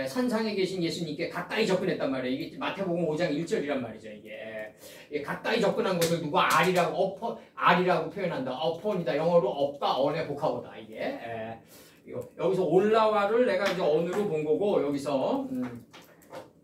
A: 산상에 계신 예수님께 가까이 접근했단 말이에요. 이게 마태복음 5장 1절이란 말이죠. 이게 가까이 접근한 것을 누가 알이라고 표현한다. 어폰이다. 영어로 업과 언의 복합어다. 이게 여기서 올라와를 내가 이제 언으로 본 거고 여기서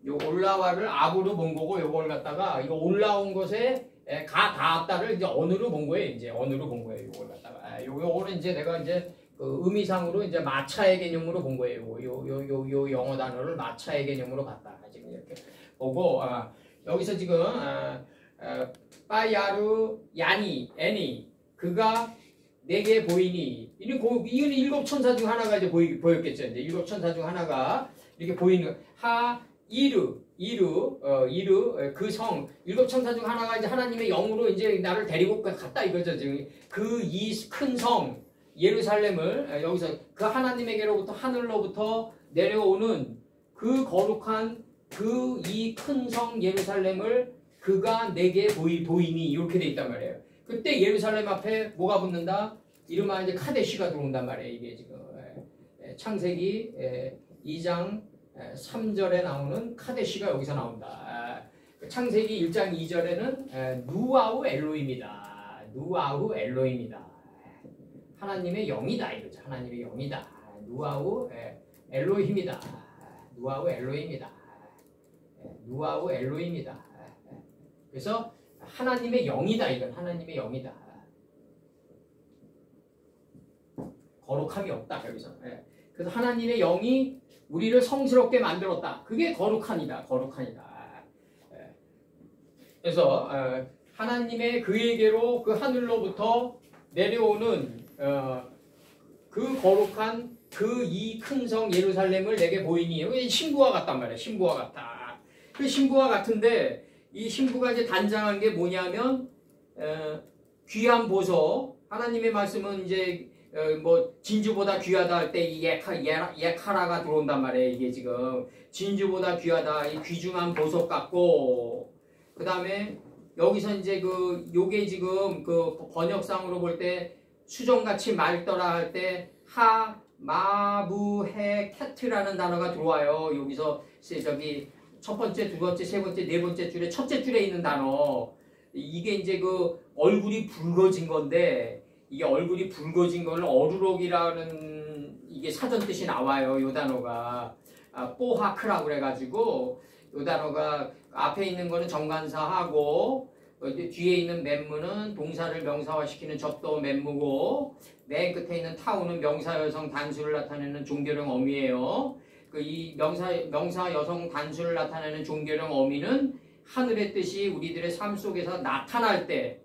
A: 요 올라와를 압으로 본 거고 요걸 갖다가 이거 올라온 것에 닿았다를 이제 언으로 본 거예요. 이제 언으로 본 거예요. 요걸 갖다가 요거는 이제 내가 이제 그 의미상으로 이제 마차의 개념으로 본 거예요. 요 영어 단어를 마차의 개념으로 봤다. 지금 이렇게 보고 여기서 지금 빠야루 야니 애니 그가 내게 보이니 이건 일곱 천사 중 하나가 이제 보였겠죠. 이제 일곱 천사 중 하나가 이렇게 보이는 이르 그 성 일곱 천사 중 하나가 이제 하나님의 영으로 이제 나를 데리고 갔다 이거죠. 지금 그 이 큰 성 예루살렘을 여기서 그 하나님에게로부터 하늘로부터 내려오는 그 거룩한 그 이 큰 성 예루살렘을 그가 내게 보이니 이렇게 돼 있단 말이에요. 그때 예루살렘 앞에 뭐가 붙는다? 이름하 이제 카데시가 들어온단 말이에요. 이게 지금 창세기 2장 3절에 나오는 카데시가 여기서 나온다. 창세기 1장 2절에는 누아우 엘로임이다. 누아우 엘로임이다. 하나님의 영이다 이거죠. 하나님의 영이다. 누아우 엘로힘이다. 누아우 엘로힘이다. 누아우 엘로힘이다. 그래서 하나님의 영이다. 이건 하나님의 영이다. 거룩함이 없다 여기서. 그래서 하나님의 영이 우리를 성스럽게 만들었다. 그게 거룩한이다. 거룩한이다. 그래서 하나님의 그에게로 그 하늘로부터 내려오는 그 거룩한 그 이 큰 성 예루살렘을 내게 보이니 신부와 같단 말이에요. 신부와 같다. 그 신부와 같은데 이 신부가 이제 단장한 게 뭐냐면 귀한 보석. 하나님의 말씀은 이제 뭐 진주보다 귀하다 할 때 이 예카라가 들어온단 말이에요. 이게 지금 진주보다 귀하다. 이 귀중한 보석 같고 그 다음에 여기서 이제 요게 지금 그 번역상으로 볼 때 수정같이 맑더라 할 때 마부헤 캐트라는 단어가 들어와요. 여기서 저기 첫 번째, 두 번째, 세 번째, 네 번째 줄에 첫째 줄에 있는 단어. 이게 이제 그 얼굴이 붉어진 건데 이게 얼굴이 붉어진 거는 어루록이라는 이게 사전 뜻이 나와요. 요 단어가 뽀하크라고 그래가지고 요 단어가 앞에 있는 거는 정관사하고 뒤에 있는 맨무는 동사를 명사화시키는 접도 맨무고 맨 끝에 있는 타우는 명사 여성 단수를 나타내는 종교령 어미예요. 이 명사 여성 단수를 나타내는 종교령 어미는 하늘의 뜻이 우리들의 삶 속에서 나타날 때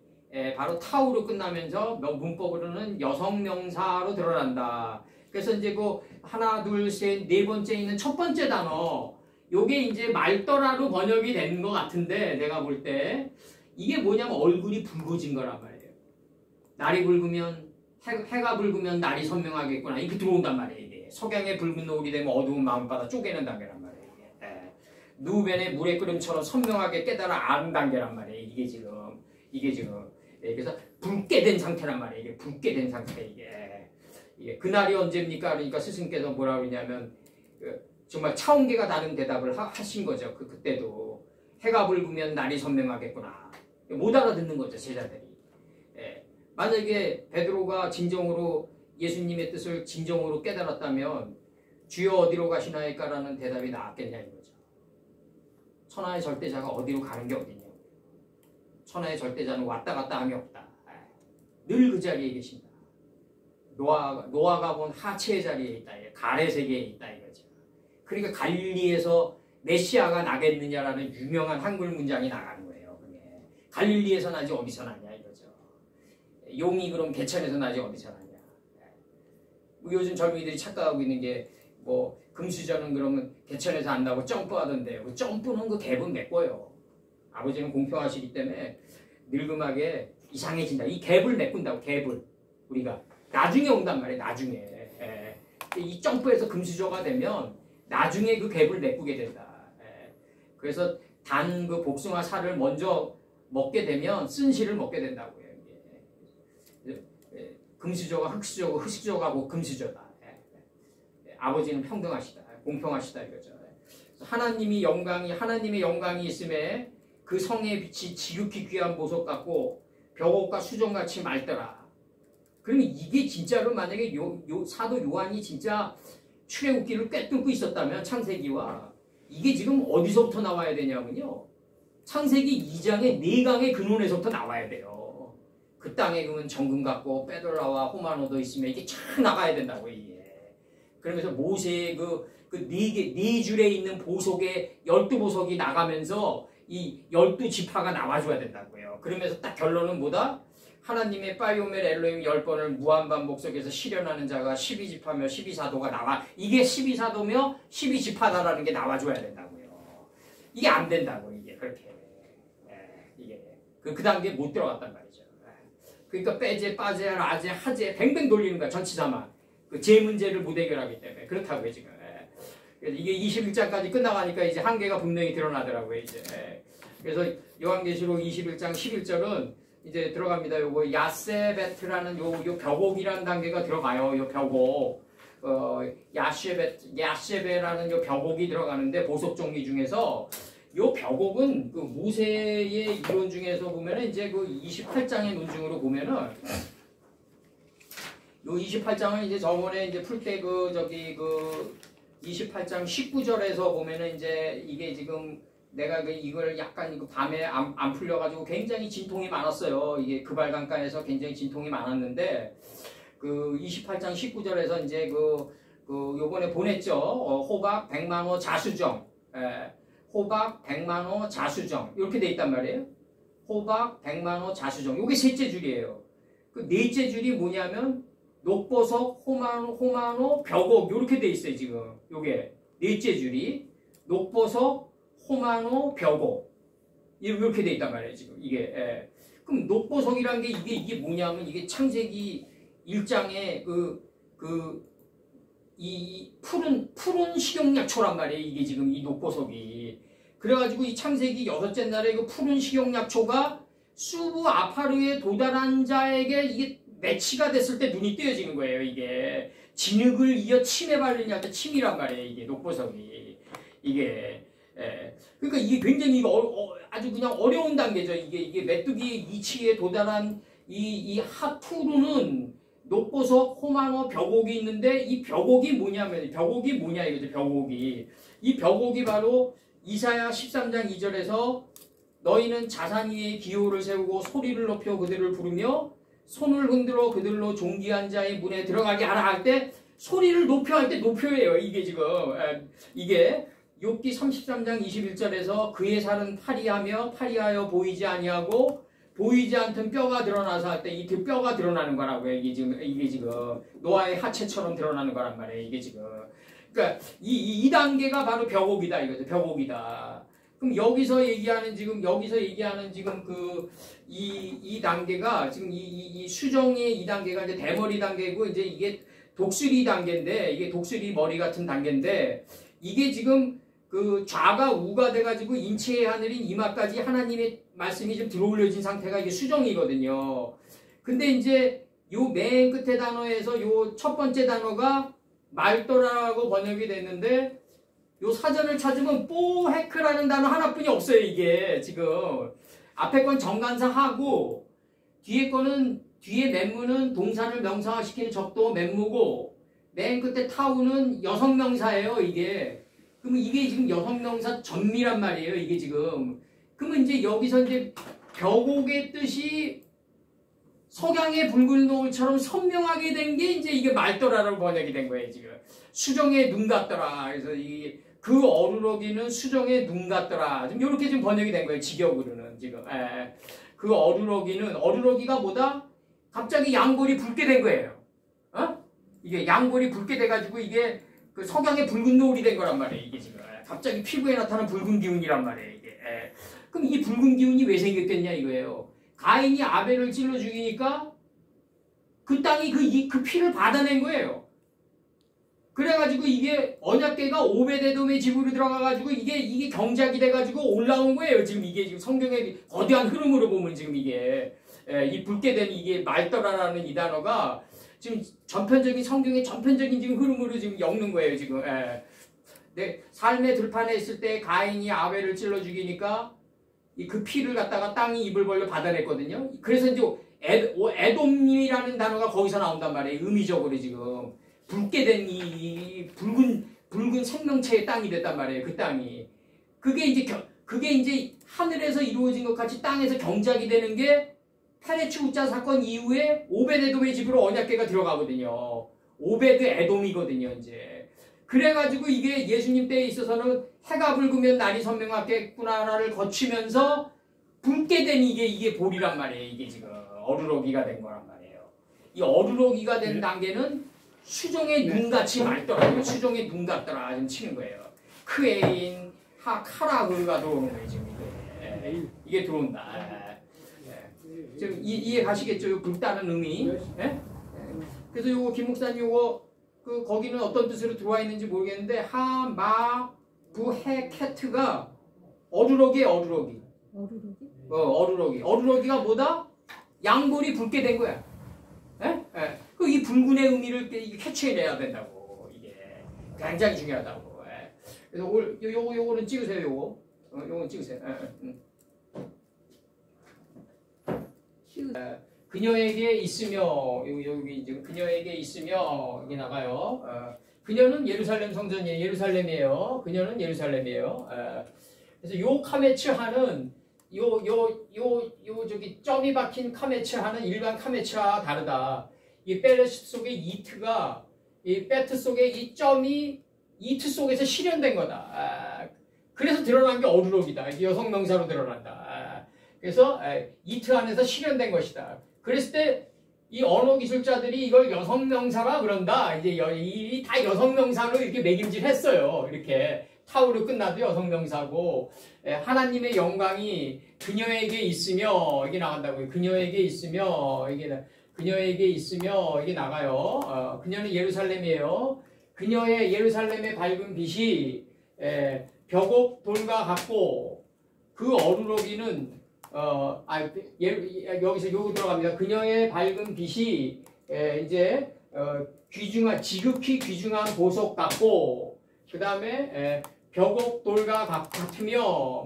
A: 바로 타우로 끝나면서 문법으로는 여성 명사로 드러난다. 그래서 이제 그 하나, 둘, 셋, 네 번째 있는 첫 번째 단어 요게 이제 말더라로 번역이 된 것 같은데 내가 볼 때 이게 뭐냐면 얼굴이 붉어진 거란 말이에요. 날이 붉으면 해가 붉으면 날이 선명하겠구나. 이렇게 들어온단 말이에요. 이게 석양의 붉은 노을이 되면 어두운 마음바다 쪼개는 단계란 말이에요. 누변의 물의 끓음처럼 선명하게 깨달아 아는 단계란 말이에요. 이게 지금 그래서 붉게 된 상태란 말이에요. 이게 붉게 된 상태 이게 그날이 언제입니까? 그러니까 스승께서 뭐라 그러냐면 정말 차원계가 다른 대답을 하신 거죠. 그때도 해가 붉으면 날이 선명하겠구나. 못 알아듣는 거죠, 제자들이. 만약에 베드로가 진정으로 예수님의 뜻을 진정으로 깨달았다면 주여 어디로 가시나이까라는 대답이 나왔겠냐 이거죠. 천하의 절대자가 어디로 가는 게 어디냐. 천하의 절대자는 왔다 갔다 함이 없다. 늘 그 자리에 계신다. 노아가 본 하체의 자리에 있다. 가래 세계에 있다 이거죠. 그러니까 갈릴리에서 메시아가 나겠느냐라는 유명한 한글 문장이 나가는 거예요. 그게. 갈릴리에서 나지 어디서 나냐 이거죠. 용이 그럼 개천에서 나지 어디서 나냐. 요즘 젊은이들이 착각하고 있는 게 뭐 금수저는 그러면 개천에서 안 나고 점프하던데 그 점프는 그 갭은 메꿔요. 아버지는 공평하시기 때문에 늙음하게 이상해진다. 이 갭을 메꾼다고 갭을 우리가 나중에 온단 말이에요. 나중에 이 점프에서 금수저가 되면 나중에 그 갭을 메꾸게 된다. 그래서 단 그 복숭아 살을 먼저 먹게 되면 쓴 실을 먹게 된다고요. 금수저가 흑수저고 흑수저가 뭐 금수저다. 아버지는 평등하시다. 공평하시다 이거죠. 하나님의 영광이 있음에 그 성의 빛이 지극히 귀한 보석 같고 벽옥과 수정같이 맑더라. 그러면 이게 진짜로 만약에 사도 요한이 진짜 출애굽기를 꿰뚫고 있었다면 창세기와 이게 지금 어디서부터 나와야 되냐면요. 창세기 2장의 4강의 근원에서부터 나와야 돼요. 그 땅에 그러면 정금 같고 빼돌라와 호마노도 있으면 이게 쫙 나가야 된다고 이게. 그러면서 모세의 네 줄에 있는 보석의 12보석이 나가면서 이 12지파가 나와줘야 된다고요. 그러면서 딱 결론은 뭐다? 하나님의 파이오멜 엘로힘 10번을 무한반복 속에서 실현하는 자가 12지파며 12사도가 나와. 이게 12사도며 12지파다라는 게 나와줘야 된다고요. 이게 안 된다고 이게 그렇게. 이게 그 단계에 못 들어갔단 말이죠. 그러니까 빼제, 빠제, 라제, 하제 뱅뱅 돌리는 거야. 전치사만. 그 제 문제를 못 해결하기 때문에 그렇다고요 지금. 이게 21장까지 끝나가니까 이제 한계가 분명히 드러나더라고요 이제. 그래서 요한계시록 21장 11절은 이제 들어갑니다. 요거 야세베트라는 요 벽옥이라는 단계가 들어가요. 요 벽옥. 야세베라는 요 벽옥이 들어가는데 보석 종류 중에서 요 벽옥은 그 모세의 이론 중에서 보면은 이제 그 28장의 논증으로 보면은 요 28장은 이제 저번에 이제 풀 때 28장 19절에서 보면은 이제 이게 지금 내가 이걸 약간 밤에 안 풀려가지고 굉장히 진통이 많았어요. 이게 그발강가에서 굉장히 진통이 많았는데 그 28장 19절에서 이제 요번에 보냈죠. 호박 100만호 자수정. 호박 100만호 자수정. 이렇게 돼 있단 말이에요. 호박 100만호 자수정. 요게 셋째 줄이에요. 그 넷째 줄이 뭐냐면 녹보석, 호마노, 벽옥 이렇게 돼 있어요 지금. 요게 넷째 줄이 녹보석, 호마노, 벽옥 이렇게 돼 있단 말이에요 지금. 이게 그럼 녹보석이란 게 이게 뭐냐면 이게 창세기 1장에 이 푸른 식용약초란 말이에요. 이게 지금 이 녹보석이. 그래가지고 이 창세기 6째 날에 그 푸른 식용약초가 수부 아파르에 도달한 자에게 이게 매치가 됐을 때 눈이 띄어지는 거예요. 이게 진흙을 이어 침에 바르냐 침이란 말이에요. 이게 녹보석이 이게. 그러니까 이게 굉장히 아주 그냥 어려운 단계죠. 이게 메뚜기 이치에 도달한 이 하푸르는 녹보석, 호마노, 벽옥이 있는데 이 벽옥이 뭐냐면 벽옥이 뭐냐 이거죠. 벽옥이 이 벽옥이 바로 이사야 13장 2절에서 너희는 자산 위에 기호를 세우고 소리를 높여 그들을 부르며 손을 흔들어 그들로 존귀한 자의 문에 들어가게 하라 할 때 소리를 높여 할 때 높여예요. 이게 지금 이게 욥기 33장 21절에서 그의 살은 파리하여 보이지 아니하고 보이지 않던 뼈가 드러나서 할 때 이 뼈가 드러나는 거라고요. 이게 지금 노아의 하체처럼 드러나는 거란 말이에요. 이게 지금 그러니까 이 단계가 바로 벽옥이다 이거죠. 벽옥이다. 그럼 여기서 얘기하는 지금 이 단계가 지금 이 수정의 이 단계가 이제 대머리 단계고 이제 이게 독수리 단계인데 이게 독수리 머리 같은 단계인데 이게 지금 그 좌가 우가 돼가지고 인체의 하늘인 이마까지 하나님의 말씀이 좀 들어올려진 상태가 이게 수정이거든요. 근데 이제 요 맨 끝에 단어에서 요 첫 번째 단어가 말도라고 번역이 됐는데 요 사전을 찾으면 뽀헤크라는 단어 하나뿐이 없어요. 이게 지금 앞에 건 정관사 하고 뒤에 거는 뒤에 맨무는 동사를 명사화시키는 접도 맨무고 맨 끝에 타우는 여성 명사예요. 이게 그러면 이게 지금 여성 명사 전미란 말이에요. 이게 지금 그러면 이제 여기서 이제 벽옥의 뜻이 석양의 붉은 노을처럼 선명하게 된 게 이제 이게 말더라라고 번역이 된 거예요. 지금 수정의 눈 같더라. 그래서 이 그 어루러기는 수정의 눈 같더라. 좀 이렇게 좀 번역이 된 거예요. 직역으로는 지금. 그 어루러기가 뭐다? 갑자기 양골이 붉게 된 거예요. 어? 이게 양골이 붉게 돼가지고 이게 그 석양의 붉은 노을이 된 거란 말이에요. 이게 지금 갑자기 피부에 나타난 붉은 기운이란 말이에요. 이게. 그럼 이 붉은 기운이 왜 생겼겠냐 이거예요. 가인이 아벨을 찔러 죽이니까 그 땅이 그 피를 받아낸 거예요. 그래가지고 이게 언약궤가 오베데돔의 집으로 들어가가지고 이게 경작이 돼가지고 올라온 거예요. 지금 이게 지금 성경의 거대한 흐름으로 보면 지금 이게 이 붉게 된 이게 말더라라는 이 단어가 지금 전편적인 성경의 전편적인 지금 흐름으로 지금 엮는 거예요. 지금. 네, 삶의 들판에 있을 때 가인이 아벨을 찔러 죽이니까 그 피를 갖다가 땅이 입을 벌려 받아냈거든요. 그래서 이제 에돔이라는 단어가 거기서 나온단 말이에요. 의미적으로 지금 붉게 된 이 붉은 생명체의 땅이 됐단 말이에요. 그 땅이 그게 이제 하늘에서 이루어진 것 같이 땅에서 경작이 되는 게 페레츠 우짜 사건 이후에 오베데돔의 집으로 언약궤가 들어가거든요. 오베드 에돔이거든요. 이제 그래가지고 이게 예수님 때에 있어서는 해가 붉으면 날이 선명하겠구나를 거치면서 붉게 된 이게 볼이란 말이에요. 이게 지금 어루러기가 된 거란 말이에요. 이 어루러기가 된 단계는 수종의 눈같이 맑더라고요. 수종의 눈 같더라 지금 치는 거예요. 크에인 카라그가 들어오는 거예요. 지금 이게 들어온다. 지금 이해 가시겠죠? 붉다는 의미. 그래서 요거 김 목사님 요거 거기는 어떤 뜻으로 들어와 있는지 모르겠는데 하마부헤케트가 어루러기예요. 어루러기. 어루러기가 뭐다? 양볼이 붉게 된 거야. 이 붉은의 의미를 캐치해내야 된다고. 이게 굉장히 중요하다고. 그래서 요거는 찍으세요. 요거는 찍으세요. 그녀에게 있으며 여기 지금 그녀에게 있으며 이게 나가요. 그녀는 예루살렘 성전이에요. 예루살렘이에요. 그녀는 예루살렘이에요. 그래서 요 카메츠하는 저기 점이 박힌 카메츠하는 일반 카메츠와 다르다. 이 베레시 속의 이트가 이 베트 속의 이 점이 이트 속에서 실현된 거다. 그래서 드러난 게 어루러기다. 여성 명사로 드러난다. 그래서 이트 안에서 실현된 것이다. 그랬을 때 이 언어 기술자들이 이걸 여성 명사라 그런다. 이제 다 여성 명사로 이렇게 매김질했어요. 이렇게 타우로 끝나도 여성 명사고 하나님의 영광이 그녀에게 있으며 이게 나간다고요. 그녀에게 있으며 이게 나가요. 그녀는 예루살렘이에요. 그녀의 예루살렘의 밝은 빛이 벽옥 돌과 같고 그 어루러기는 여기서 요거 들어갑니다. 그녀의 밝은 빛이 이제 지극히 귀중한 보석 같고 그 다음에 벽옥 돌과 같으며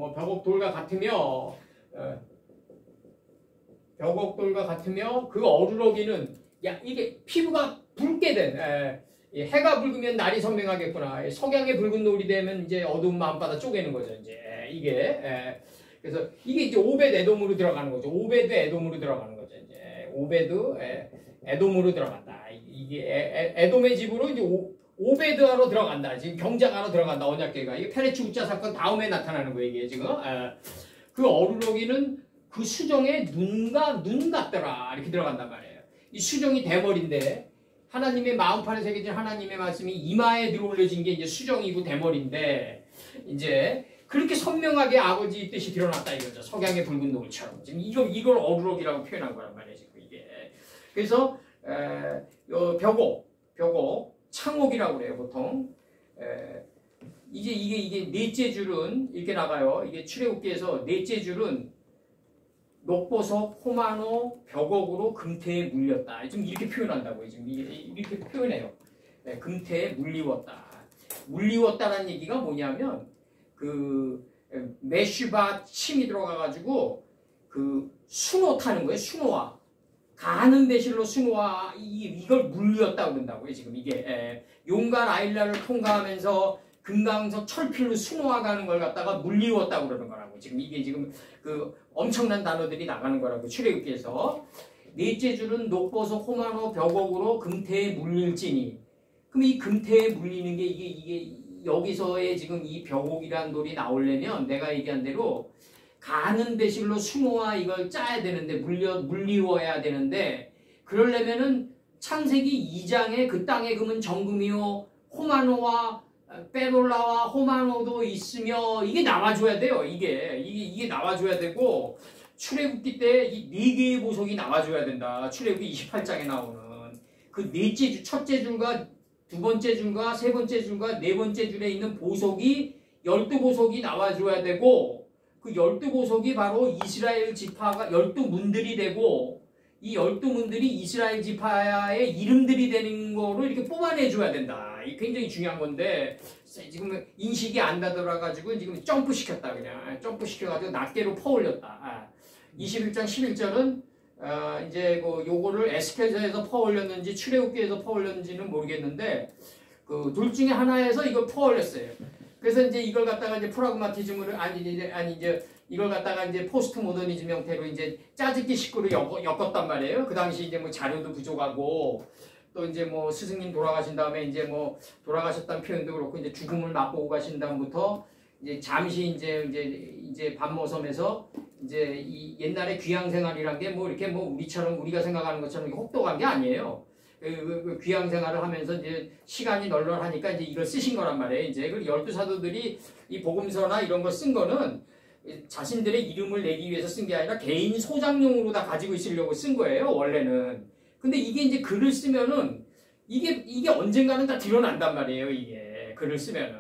A: 그 어루러기는 이게 피부가 붉게 된 해가 붉으면 날이 선명하겠구나. 석양의 붉은 노을이 되면 이제 어두운 마음바다 쪼개는 거죠. 이제 이게 그래서 이게 이제 오베드 에돔으로 들어가는 거죠. 오베드 에돔으로 들어가는 거죠. 이제 오베드 에돔으로 들어간다. 이게 에돔의 집으로 이제 오베드하러 들어간다. 지금 경작하러 들어간다. 언약궤가 이게 페레츠 우짜 사건 다음에 나타나는 거예요. 이게 지금 그 어루러기는 그 수정의 눈 같더라. 이렇게 들어간단 말이에요. 이 수정이 대머리인데 하나님의 마음판에 새겨진 하나님의 말씀이 이마에 들어올려진 게 이제 수정이고 대머리인데 이제 그렇게 선명하게 아버지 뜻이 드러났다 이거죠. 석양의 붉은 노을처럼. 지금 이걸 어루러기라고 표현한 거란 말이에요. 지금 이게. 그래서 벽옥, 창옥이라고 그래요. 보통. 이게 넷째 줄은 이렇게 나가요. 이게 출애굽기에서 넷째 줄은 녹보석, 호마노, 벽옥으로 금태에 물렸다. 지금 이렇게 표현한다고요. 지금 이렇게 표현해요. 금태에 물리웠다. 물리웠다라는 얘기가 뭐냐면 그 메슈바 침이 들어가가지고 그 수노 타는 거예요. 수노와 가는 배실로 수노아 이걸 물리었다고 그런다고요. 지금 이게 용과 라일라를 통과하면서 금강석 철필로 수노아 가는 걸 갖다가 물리웠다고 그러는 거라고. 지금 이게 지금 그 엄청난 단어들이 나가는 거라고 출애굽기에서. 넷째 줄은 녹보석 호마노 벽옥으로 금태에 물릴지니. 그럼 이 금태에 물리는 게 이게 여기서의 지금 이 벽옥이라는 돌이 나오려면 내가 얘기한 대로 가는 배실로 수노와 이걸 짜야 되는데 물리워야 되는데 그러려면은 창세기 2장에 그 땅에 금은 정금이요 호마노와 빼돌라와 호마노도 있으며 이게 나와줘야 돼요. 이게 나와줘야 되고 출애굽기 때 이 4개의 보석이 나와줘야 된다. 출애굽기 28장에 나오는 그 넷째 줄, 첫째 줄과 두 번째 줄과 세 번째 줄과 네 번째 줄에 있는 보석이 12보석이 나와줘야 되고 그 12보석이 바로 이스라엘 지파가 12문들이 되고 이 12문들이 이스라엘 지파의 이름들이 되는 거로 이렇게 뽑아내줘야 된다. 이게 굉장히 중요한 건데 지금 인식이 안 다들어가지고 지금 점프시켰다. 그냥 점프시켜가지고 낱개로 퍼올렸다. 21장 11절은 이제 그 요거를 에스겔서에서 퍼올렸는지 출애굽기에서 퍼올렸는지는 모르겠는데 그 둘 중에 하나에서 이걸 퍼올렸어요. 그래서 이제 이걸 갖다가 이제 프라그마티즘으로 이제 이걸 갖다가 이제 포스트 모더니즘 형태로 이제 짜집기 식구로 엮었단 말이에요. 그 당시 이제 뭐 자료도 부족하고 또 이제 뭐 스승님 돌아가신 다음에 이제 뭐 돌아가셨다는 표현도 그렇고 이제 죽음을 맛보고 가신 다음부터 이제 잠시 이제 밤모섬에서 이제 이 옛날에 귀양 생활이란 게 뭐 이렇게 뭐 우리가 생각하는 것처럼 혹독한 게 아니에요. 그 귀양 생활을 하면서 이제 시간이 널널하니까 이제 이걸 쓰신 거란 말이에요. 이제 그 12사도들이 이 복음서나 이런 걸 쓴 거는 자신들의 이름을 내기 위해서 쓴 게 아니라 개인 소장용으로 다 가지고 있으려고 쓴 거예요, 원래는. 근데 이게 이제 글을 쓰면은 이게 언젠가는 다 드러난단 말이에요, 이게. 글을 쓰면은.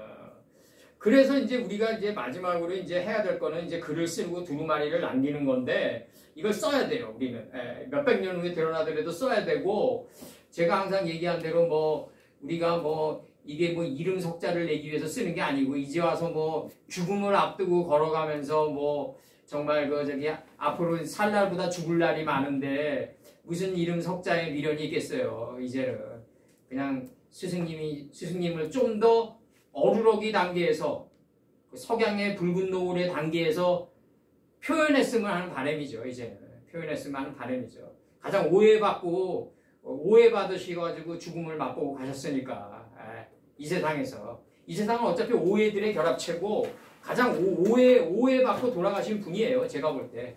A: 그래서 이제 우리가 이제 마지막으로 이제 해야 될 거는 이제 글을 쓰고 두루마리를 남기는 건데 이걸 써야 돼요, 우리는. 몇백 년 후에 드러나더라도 써야 되고 제가 항상 얘기한 대로 뭐 우리가 뭐 이게 뭐 이름 석자를 내기 위해서 쓰는 게 아니고 이제 와서 뭐 죽음을 앞두고 걸어가면서 뭐 정말 그 저기 앞으로 살 날보다 죽을 날이 많은데 무슨 이름 석자에 미련이 있겠어요. 이제는 그냥 스승님을 좀 더 어루러기 단계에서 석양의 붉은 노을의 단계에서 표현했으면 하는 바람이죠. 이제는 표현했으면 하는 바람이죠. 가장 오해받으셔가지고 죽음을 맛보고 가셨으니까 이 세상에서 이 세상은 어차피 오해들의 결합체고 가장 오해받고 돌아가신 분이에요. 제가 볼 때.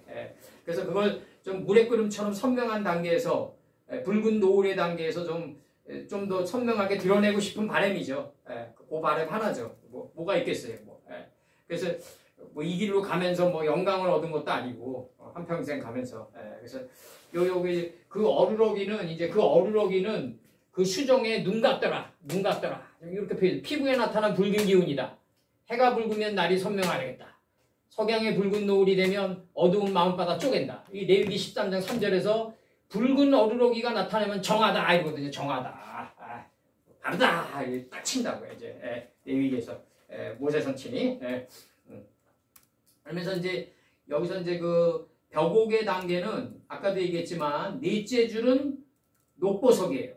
A: 그래서 그걸 좀 물의 끓음처럼 선명한 단계에서 붉은 노을의 단계에서 좀 더 선명하게 드러내고 싶은 바람이죠. 그 바람 하나죠. 뭐가 있겠어요. 그래서 뭐 이 길로 가면서 뭐 영광을 얻은 것도 아니고 한평생 가면서 그래서 여기 그 어루러기는 그 수정에 눈 같더라 이렇게 표현. 피부에 나타난 붉은 기운이다. 해가 붉으면 날이 선명하겠다. 석양의 붉은 노을이 되면 어두운 마음바다 쪼갠다. 이 레위기 13장 3절에서 붉은 어루러기가 나타나면 정하다 이러거든요. 정하다. 바르다. 딱 친다고요. 이제 레위기에서 모세선 친이. 그러면서 이제 여기서 이제 그 벽옥의 단계는 아까도 얘기했지만 넷째 줄은 녹보석이에요.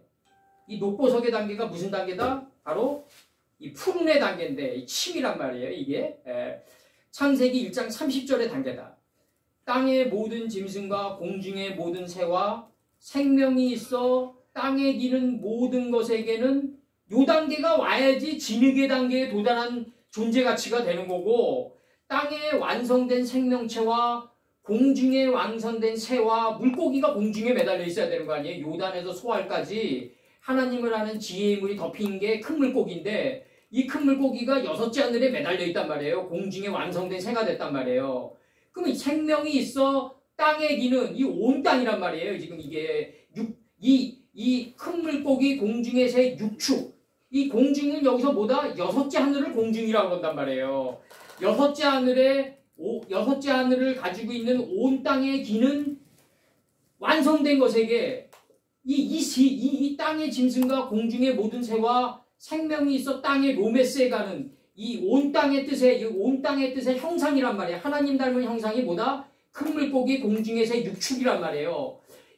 A: 이 녹보석의 단계가 무슨 단계다? 바로 이 푸른의 단계인데 이 침이란 말이에요. 이게 창세기 1장 30절의 단계다. 땅의 모든 짐승과 공중의 모든 새와 생명이 있어 땅에 기는 모든 것에게는 요 단계가 와야지 진흙의 단계에 도달한 존재 가치가 되는 거고 땅에 완성된 생명체와 공중에 완성된 새와 물고기가 공중에 매달려 있어야 되는 거 아니에요. 요단에서 소알까지 하나님을 아는 지혜의 물이 덮인 게 큰 물고기인데 이 큰 물고기가 6째 하늘에 매달려 있단 말이에요. 공중에 완성된 새가 됐단 말이에요. 그러면 생명이 있어 땅에 기는 이 온 땅이란 말이에요. 지금 이게 이 큰 물고기 공중의 새 육축. 이 공중은 여기서 뭐다? 6째 하늘을 공중이라고 한단 말이에요. 6째 하늘을 가지고 있는 온 땅에 기는 완성된 것에게 이 땅의 짐승과 공중의 모든 새와 생명이 있어 땅의 로메스에 가는 이 온 땅의 뜻의 형상이란 말이에요. 하나님 닮은 형상이 뭐다? 큰 물고기 공중의 새 육축이란 말이에요.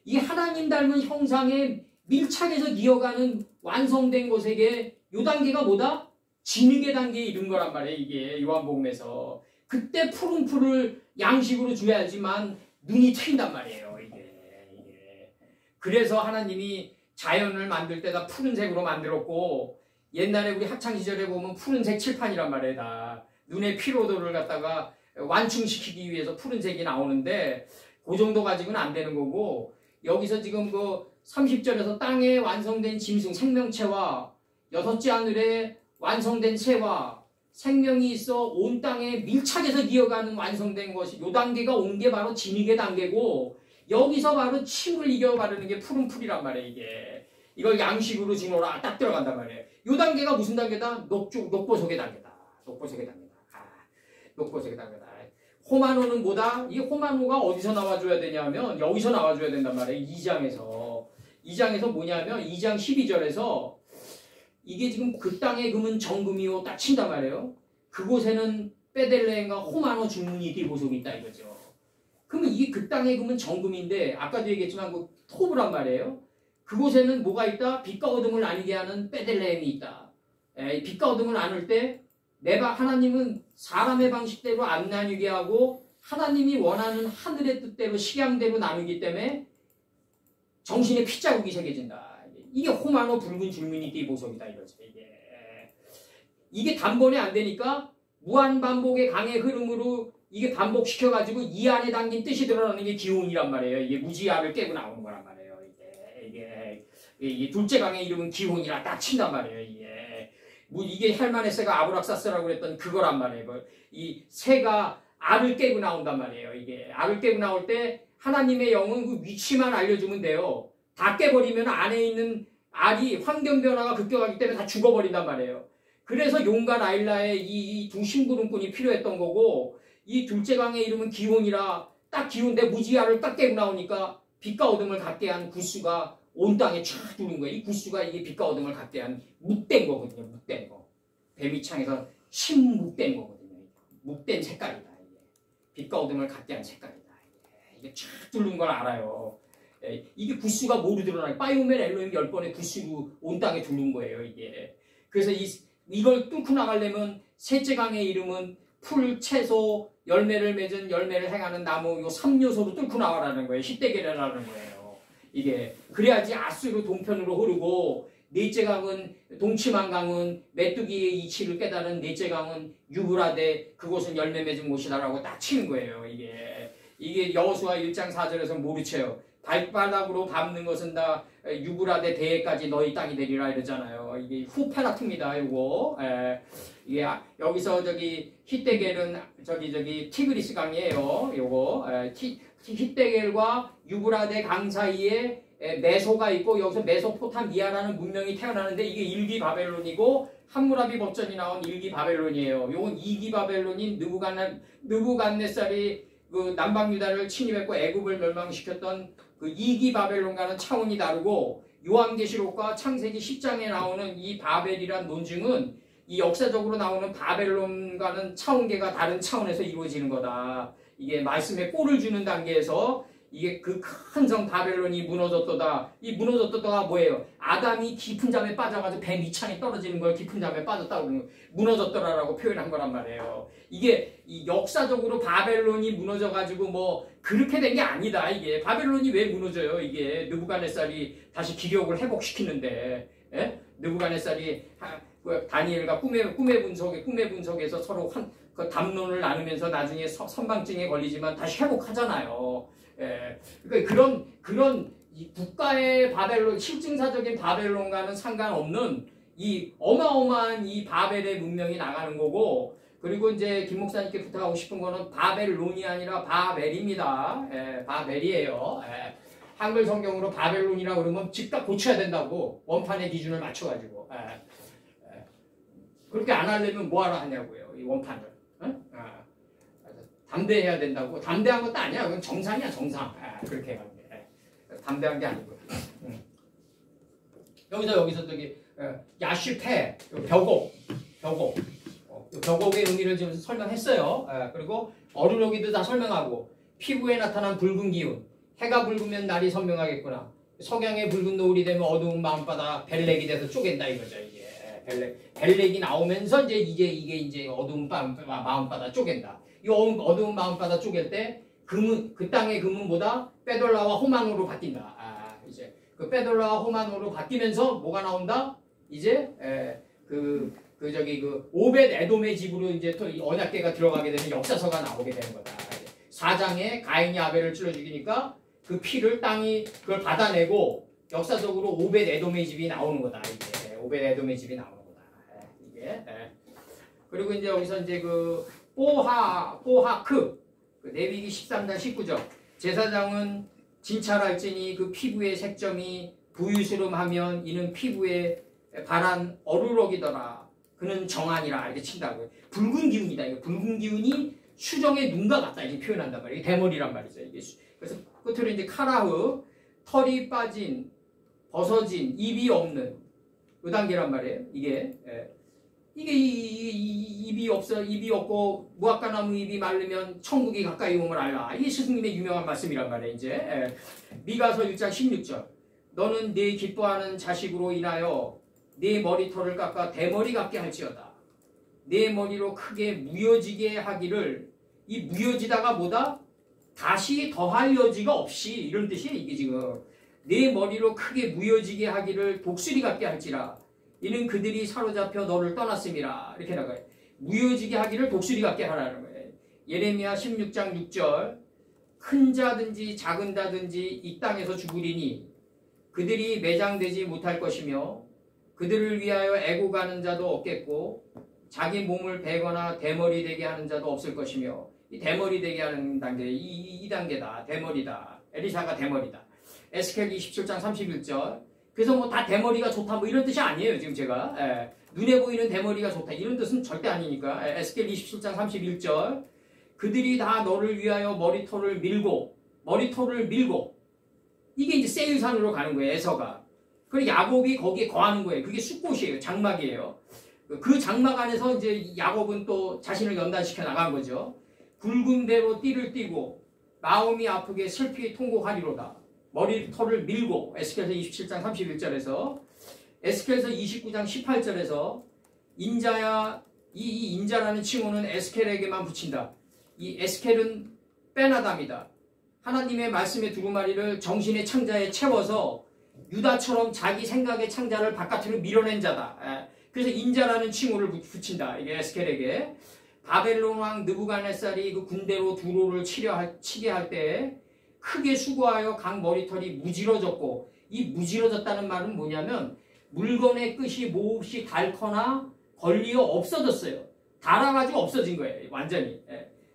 A: 이 하나님 닮은 형상에 밀착해서 이어가는 완성된 것에게 요 단계가 뭐다? 진흙의 단계에 이른 거란 말이에요. 이게 요한복음에서. 그때 푸른 풀을 양식으로 줘야지만 눈이 트인단 말이에요. 이게. 그래서 하나님이 자연을 만들 때다 푸른색으로 만들었고, 옛날에 우리 학창시절에 보면 푸른색 칠판이란 말이에요. 다 눈의 피로도를 갖다가 완충시키기 위해서 푸른색이 나오는데 그 정도 가지고는 안 되는 거고, 여기서 지금 그 30절에서 땅에 완성된 짐승 생명체와 여섯째 하늘에 완성된 새와 생명이 있어 온 땅에 밀착해서 이어가는 완성된 것이 요 단계가 온 게 바로 진흙의 단계고, 여기서 바로 침을 이겨 바르는 게 푸른 풀이란 말이에요. 이게 이걸 양식으로 지노라 딱 들어간단 말이에요. 요 단계가 무슨 단계다? 녹보석의 단계다. 녹보석의 단계다. 녹보석의 단계다. 호마노는 뭐다? 이 호마노가 어디서 나와줘야 되냐면 여기서 나와줘야 된단 말이에요. 2장에서 뭐냐면 2장 12절에서 이게 지금 그 땅에 금은 정금이요 딱 친단 말이에요. 그곳에는 베들레헴과 호마노 중문이 디보석이 있다 이거죠. 그러면 이게 그 땅에 금은 정금인데 아까도 얘기했지만 그 토브란 말이에요. 그곳에는 뭐가 있다? 빛과 어둠을 나뉘게 하는 베들레헴이 있다. 빛과 어둠을 나눌 때 하나님은 사람의 방식대로 안 나뉘게 하고 하나님이 원하는 하늘의 뜻대로 식양대로 나누기 때문에 정신에 핏자국이 새겨진다. 이게 호마노 붉은 줄무늬 띠 보석이다 이거죠. 이게 단번에 안 되니까 무한 반복의 강의 흐름으로 이게 반복시켜가지고 이 안에 담긴 뜻이 드러나는 게 기혼이란 말이에요. 이게 무지하를 깨고 나오는 거란 말이에요. 이게 둘째 강의 이름은 기혼이라 딱 친단 말이에요. 이게 헬마네세가 아브락사스라고 그랬던 그거란 말이에요. 이 새가 알을 깨고 나온단 말이에요. 이게 알을 깨고 나올 때 하나님의 영은 그 위치만 알려주면 돼요. 다 깨버리면 안에 있는 알이 환경 변화가 급격하기 때문에 다 죽어버린단 말이에요. 그래서 용과 라일라의 이 두 심부름꾼이 필요했던 거고, 이 둘째 강의 이름은 기혼이라 딱 기혼데 무지알을 딱 깨고 나오니까 빛과 어둠을 갖게 한 구스가 온 땅에 쫙 두는 거예요. 이 구스가 이게 빛과 어둠을 갖게 한 묵된 거거든요. 묵된 거. 뱀이창에서 신묵된 거거든요. 묵된 색깔이다. 빛과 어둠을 갖게 한 색깔이다. 이게 쫙 두른 걸 알아요. 이게 구스가 뭐로 드러나요? 빠이오멜 엘로힘 10번의 구스로 온 땅에 두른 거예요. 이게. 그래서 이걸 뚫고 나가려면 셋째 강의 이름은 풀, 채소, 열매를 맺은 열매를 행하는 나무 요 3요소로 뚫고 나가라는 거예요. 히데게라는 거예요. 이게 그래야지 아수르 동편으로 흐르고, 넷째 강은 동치만 강은 메뚜기의 이치를 깨달은 넷째 강은 유브라데 그곳은 열매 맺은 곳이다라고 딱 치는 거예요. 이게 여호수아 1장 4절에서 모르체요. 발바닥으로 밟는 것은 다 유브라데 대해까지 너희 땅이 되리라 이러잖아요. 이게 후페라트입니다. 이거 이게 여기서 히데겔은 티그리스 강이에요. 요거 히데겔과 유브라데 강 사이에 메소가 있고 여기서 메소포타미아라는 문명이 태어나는데 이게 1기 바벨론이고 함무라비 법전이 나온 1기 바벨론이에요. 요건 2기 바벨론인 느부갓네살이 그 남방 유다를 침입했고 애굽을 멸망시켰던 그 2기 바벨론과는 차원이 다르고, 요한계시록과 창세기 10장에 나오는 이 바벨이란 논증은 이 역사적으로 나오는 바벨론과는 차원계가 다른 차원에서 이루어지는 거다. 이게 말씀에 꼴을 주는 단계에서 이게 그 큰 성 바벨론이 무너졌도다. 이 무너졌도다가 뭐예요? 아담이 깊은 잠에 빠져가지고 배 밑창에 떨어지는 걸 깊은 잠에 빠졌다고 무너졌더라라고 표현한 거란 말이에요. 이게 이 역사적으로 바벨론이 무너져가지고 뭐 그렇게 된 게 아니다. 이게 바벨론이 왜 무너져요? 이게 느부갓네살이 다시 기력을 회복시키는데, 느부갓네살이 다니엘과 꿈의 분석에서 서로 그 담론을 나누면서 나중에 선방증에 걸리지만 다시 회복하잖아요. 그러니까 그런 이 국가의 바벨론, 실증사적인 바벨론과는 상관없는 이 어마어마한 이 바벨의 문명이 나가는 거고, 그리고 이제 김 목사님께 부탁하고 싶은 거는 바벨론이 아니라 바벨입니다. 바벨이에요. 한글 성경으로 바벨론이라고 그러면 즉각 고쳐야 된다고, 원판의 기준을 맞춰가지고. 그렇게 안 하려면 뭐하러 하냐고요, 이 원판을. 담대해야 된다고. 담대한 것도 아니야. 그건 정상이야, 정상. 그렇게 해야 돼. 담대한 게 아니고요. 여기서 야슈페, 벽옥의 의미를 지금 설명했어요. 그리고 어루러기도 다 설명하고, 피부에 나타난 붉은 기운, 해가 붉으면 날이 선명하겠구나. 석양의 붉은 노을이 되면 어두운 마음바다 벨렉이 돼서 쪼갠다 이거죠. 이게 벨렉이 나오면서 이게 이제 어두운 마음바다 쪼갠다. 이 어두운 마음바다 쪼갤 때 그 땅의 금은 뭐다? 빼돌라와 호만으로 바뀐다. 이제 그 빼돌라와 호만으로 바뀌면서 뭐가 나온다? 이제 오벳 에돔의 집으로 이제 또 언약궤가 들어가게 되는 역사서가 나오게 되는 거다. 4장에 가인이 아벨을 찔러 죽이니까 그 피를 땅이 그걸 받아내고 역사적으로 오벳 에돔의 집이 나오는 거다. 이게 오벳 에돔의 집이 나오는 거다. 이게 그리고 이제 여기서 이제 그 포하크 레위기 13장 19절 제사장은 진찰할지니 그 피부의 색점이 부유스름하면 이는 피부에 바란 어루럭이더라. 그는 정한이라 이렇게 친다고요. 붉은 기운이다. 이거 붉은 기운이 수정의 눈과 같다. 이렇게 표현한단 말이에요. 대머리란 말이죠. 이게 그래서 끝으로 이제 카라흐 털이 빠진 벗어진 입이 없는 그 단계란 말이에요. 이게 입이 없어 입이 없고 무화과나무 입이 마르면 천국이 가까이 옴을 알라. 이게 스승님의 유명한 말씀이란 말이에요. 이제 미가서 1장 16절 너는 네 기뻐하는 자식으로 인하여 네 머리털을 깎아 대머리 같게 할지어다. 네 머리로 크게 무뎌지게 하기를 이 무뎌지다가 뭐다? 다시 더할 여지가 없이 이런 뜻이에요. 이게 지금 네 머리로 크게 무뎌지게 하기를 독수리 같게 할지라 이는 그들이 사로잡혀 너를 떠났음이라 이렇게 나가요. 무뎌지게 하기를 독수리 같게 하라는 거예요. 예레미야 16장 6절 큰 자든지 작은 자든지 이 땅에서 죽으리니 그들이 매장되지 못할 것이며 그들을 위하여 애고 가는 자도 없겠고 자기 몸을 베거나 대머리 되게 하는 자도 없을 것이며 이 대머리 되게 하는 단계 이 단계다. 대머리다. 엘리사가 대머리다. 에스겔 27장 31절 그래서 뭐 다 대머리가 좋다 뭐 이런 뜻이 아니에요. 지금 제가 눈에 보이는 대머리가 좋다 이런 뜻은 절대 아니니까 에스겔 27장 31절 그들이 다 너를 위하여 머리털을 밀고 이게 이제 세일산으로 가는 거예요. 에서가. 그리고 야곱이 거기에 거하는 거예요. 그게 숫꽃이에요. 장막이에요. 그 장막 안에서 이제 야곱은 또 자신을 연단시켜 나간 거죠. 붉은 배로 띠를 띠고 마음이 아프게 슬피 통곡하리로다. 머리털을 밀고 에스겔서 27장 31절에서 에스겔서 29장 18절에서 인자야 이 인자라는 칭호는 에스겔에게만 붙인다. 이 에스겔은 빼나답니다. 하나님의 말씀의 두루마리를 정신의 창자에 채워서 유다처럼 자기 생각의 창자를 바깥으로 밀어낸 자다. 그래서 인자라는 칭호를 붙인다. 이게 에스겔에게. 바벨론 왕 느부갓네살이 그 군대로 두로를 치게 할 때 크게 수고하여 각 머리털이 무지러졌고 이 무지러졌다는 말은 뭐냐면 물건의 끝이 몹시 닳거나 걸리어 없어졌어요. 닳아가지고 없어진 거예요. 완전히.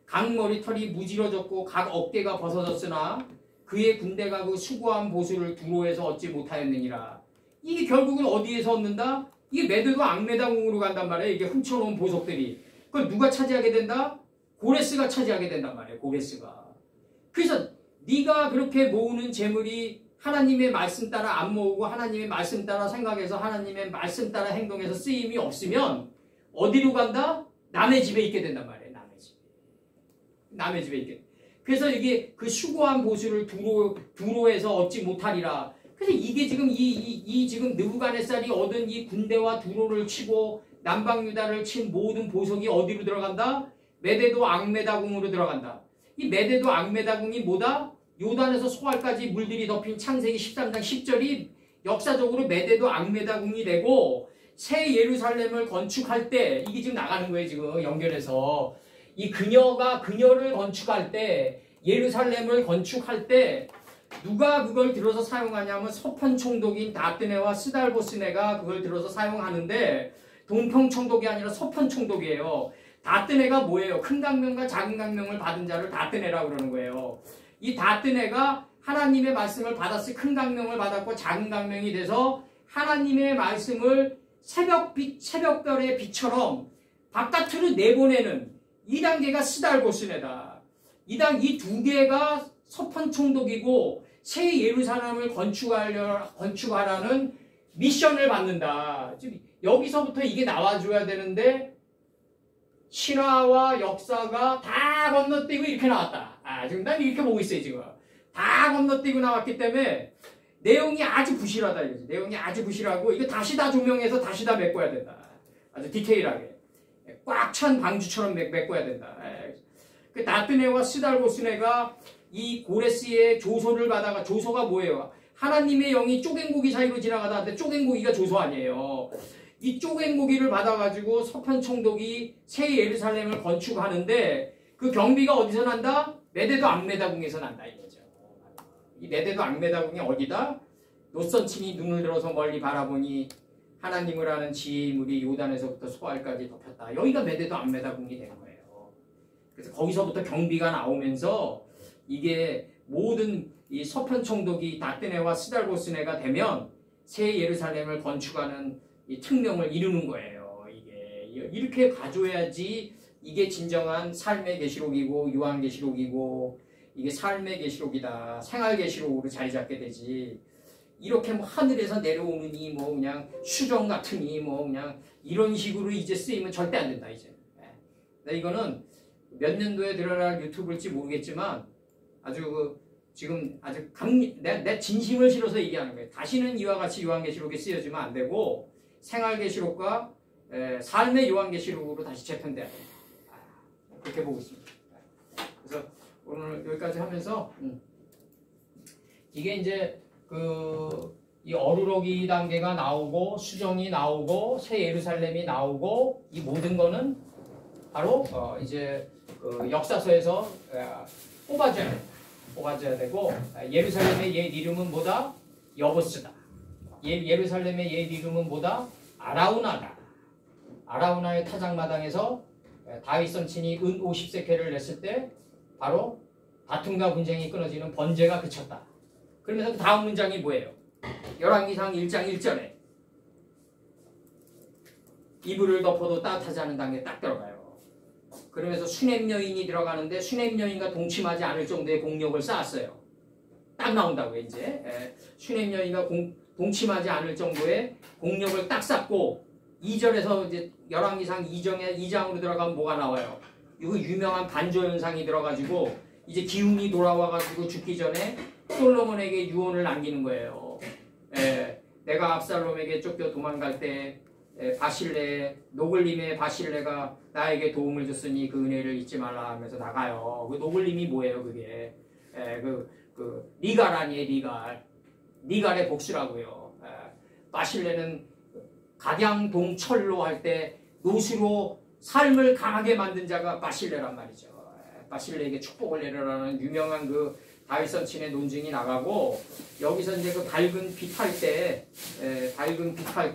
A: 각 머리털이 무지러졌고 각 어깨가 벗어졌으나 그의 군대가 그 수고한 보수를 두로에서 얻지 못하였느니라. 이게 결국은 어디에서 얻는다? 이게 메대도 앙메다궁으로 간단 말이에요. 이게 훔쳐놓은 보석들이. 그걸 누가 차지하게 된다? 고레스가 차지하게 된단 말이에요. 고레스가. 그래서 네가 그렇게 모으는 재물이 하나님의 말씀 따라 안 모으고 하나님의 말씀 따라 생각해서 하나님의 말씀 따라 행동해서 쓰임이 없으면 어디로 간다? 남의 집에 있게 된단 말이에요. 남의 집에 있게. 그래서 이게 그 수고한 보수를 두로에서 얻지 못하리라. 그래서 이게 지금 이 지금 느부갓네살이 얻은 이 군대와 두로를 치고 남방 유다를 친 모든 보석이 어디로 들어간다? 메대도 앙메다궁으로 들어간다. 이 메대도 앙메다궁이 뭐다? 요단에서 소알까지 물들이 덮인 창세기 13장 10절이 역사적으로 메대도 앙메다궁이 되고 새 예루살렘을 건축할 때 이게 지금 나가는 거예요. 지금 연결해서 이 그녀를 건축할 때 예루살렘을 건축할 때 누가 그걸 들어서 사용하냐면 서편 총독인 다뜨네와 스달보스네가 그걸 들어서 사용하는데 동평 총독이 아니라 서편 총독이에요. 다뜨네가 뭐예요? 큰 강명과 작은 강명을 받은 자를 다뜨네라고 그러는 거예요. 이 다뜨네가 하나님의 말씀을 받았을 큰 강명을 받았고 작은 강명이 돼서 하나님의 말씀을 새벽별의 빛처럼 바깥으로 내보내는 이 단계가 스달보스네다. 이 두 개가 서편 총독이고 새 예루살렘을 건축하라는 미션을 받는다. 여기서부터 이게 나와줘야 되는데 실화와 역사가 다 건너뛰고 이렇게 나왔다. 지금 난 이렇게 보고 있어요. 지금 다 건너뛰고 나왔기 때문에 내용이 아주 부실하다 이거지. 내용이 아주 부실하고 이거 다시 다 조명해서 다시 다 메꿔야 된다. 아주 디테일하게 꽉 찬 방주처럼 메꿔야 된다. 그 나뜨네와 스달보스네가 이 고레스의 조소를 받아가, 조소가 뭐예요? 하나님의 영이 쪼갠고기 사이로 지나가다는데 쪼갠고기가 조소 아니에요. 이 쪼갠고기를 받아가지고 서편총독이 새 예루살렘을 건축하는데 그 경비가 어디서 난다? 메데도 악메다궁에서 난다 이거죠. 이 메데도 악메다궁이 어디다? 노선친이 눈을 들어서 멀리 바라보니 하나님을 아는 지혜의 물이 요단에서부터 소알까지 덮였다. 여기가 메데도 악메다궁이 된 거예요. 그래서 거기서부터 경비가 나오면서 이게 모든 이 서편총독이 나뜨네와 스달보스네가 되면 새 예루살렘을 건축하는 이 특명을 이루는 거예요. 이게 이렇게 가져야지 이게 진정한 삶의 계시록이고 요한계시록이고 이게 삶의 계시록이다. 생활계시록으로 자리 잡게 되지. 이렇게 뭐 하늘에서 내려오느니 뭐 그냥 수정 같으니 뭐 그냥 이런 식으로 이제 쓰이면 절대 안 된다 이제. 이거는 몇 년도에 드러날 유튜브일지 모르겠지만 아주 지금 아주 내 진심을 실어서 얘기하는 거예요. 다시는 이와 같이 요한계시록에 쓰여지면 안 되고 생활계시록과 삶의 요한계시록으로 다시 재편돼야 됩니다. 그렇게 보고 있습니다. 그래서 오늘 여기까지 하면서 이게 이제 이 어루러기 단계가 나오고 수정이 나오고 새 예루살렘이 나오고 이 모든 거는 바로 이제 역사서에서 뽑아줘야 되고 예루살렘의 옛 이름은 뭐다? 여보스다. 예루살렘의 옛 이름은 뭐다? 아라우나다. 아라우나의 타작마당에서 다윗 선친이 은 50세켈을 냈을 때 바로 다툼과 분쟁이 끊어지는 번제가 그쳤다. 그러면서 그 다음 문장이 뭐예요? 열왕기상 1장 1절에 이불을 덮어도 따뜻하지 않은 단계에 딱 들어가요. 그러면서 수냄 여인이 들어가는데 수냄 여인과 동침하지 않을 정도의 공력을 쌓았어요. 딱 나온다고요 이제. 수냄 여인과 동침하지 않을 정도의 공력을 딱 쌓고 2절에서 이제 열왕기상 2장으로 들어가면 뭐가 나와요? 이거 유명한 반조 현상이 들어가지고 이제 기운이 돌아와가지고 죽기 전에 솔로몬에게 유언을 남기는 거예요. 내가 압살롬에게 쫓겨 도망갈 때 노글림의 바실레가 나에게 도움을 줬으니 그 은혜를 잊지 말라 하면서 나가요. 그 노글림이 뭐예요? 그게 리갈 아니에요. 리갈의 복수라고요. 바실레는 각양동철로 할 때 노수로 삶을 강하게 만든 자가 바실레란 말이죠. 바실레에게 축복을 내려라는 유명한 그 다윗 선친의 논증이 나가고 여기서 이제 그 밝은 빛 할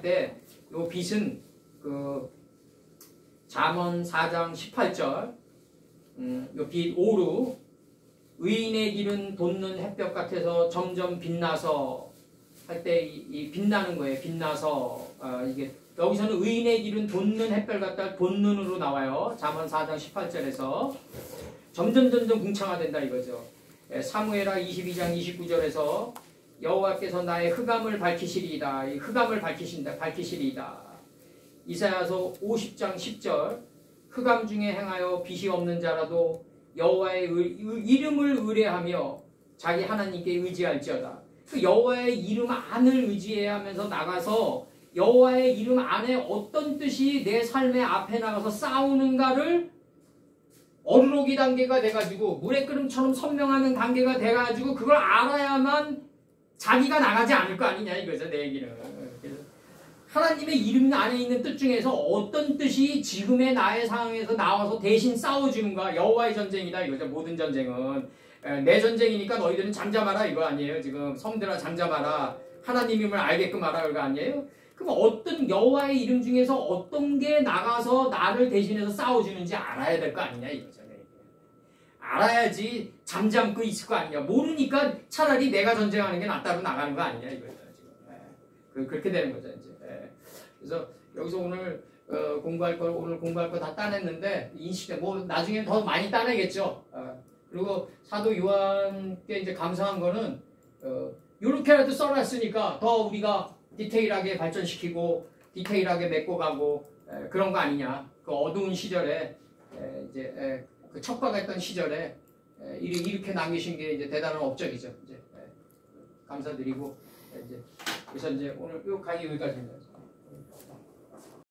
A: 때 요 빛은 그 잠언 4장 18절 요 빛 오루 의인의 길은 돋는 햇볕 같아서 점점 빛나서 할 때 이 빛나는 거예요. 빛나서 이게 여기서는 의인의 길은 돋는 햇볕 같다 돋는으로 나와요. 잠언 4장 18절에서 점점 궁창화된다 이거죠. 사무엘하 22장 29절에서 여호와께서 나의 흑암을 밝히시리이다. 이 흑암을 밝히시리이다. 이사야서 50장 10절 흑암 중에 행하여 빛이 없는 자라도 여호와의 이름을 의뢰하며 자기 하나님께 의지할지어다. 그 여호와의 이름 안을 의지해야 하면서 나가서 여호와의 이름 안에 어떤 뜻이 내 삶의 앞에 나가서 싸우는가를 어루러기 단계가 돼가지고 물의 끓음처럼 선명하는 단계가 돼가지고 그걸 알아야만 자기가 나가지 않을 거 아니냐 이거죠. 내 얘기는. 그래서 하나님의 이름 안에 있는 뜻 중에서 어떤 뜻이 지금의 나의 상황에서 나와서 대신 싸워주는가. 여호와의 전쟁이다 이거죠. 모든 전쟁은. 내 전쟁이니까 너희들은 잠잠하라 이거 아니에요. 지금 성들아 잠잠하라. 하나님임을 알게끔 하라 이거 아니에요. 그럼 어떤 여호와의 이름 중에서 어떤 게 나가서 나를 대신해서 싸워주는지 알아야 될 거 아니냐 이거죠. 알아야지 잠잠고 있을 거 아니냐. 모르니까 차라리 내가 전쟁하는 게 낫다고 나가는 거 아니냐 이거죠. 지금. 그렇게 되는 거죠 이제. 그래서 여기서 오늘 공부할 거 다 따냈는데 인식돼. 뭐 나중에 더 많이 따내겠죠. 그리고 사도 요한께 이제 감사한 거는 요렇게라도 써놨으니까 더 우리가 디테일하게 발전시키고 디테일하게 메꿔가고 그런 거 아니냐. 그 어두운 시절에 이제 그 척박했던 시절에 이렇게 남기신 게 이제 대단한 업적이죠. 이제 감사드리고 이제 그래서 이제 오늘 이 강의 여기까지입니다.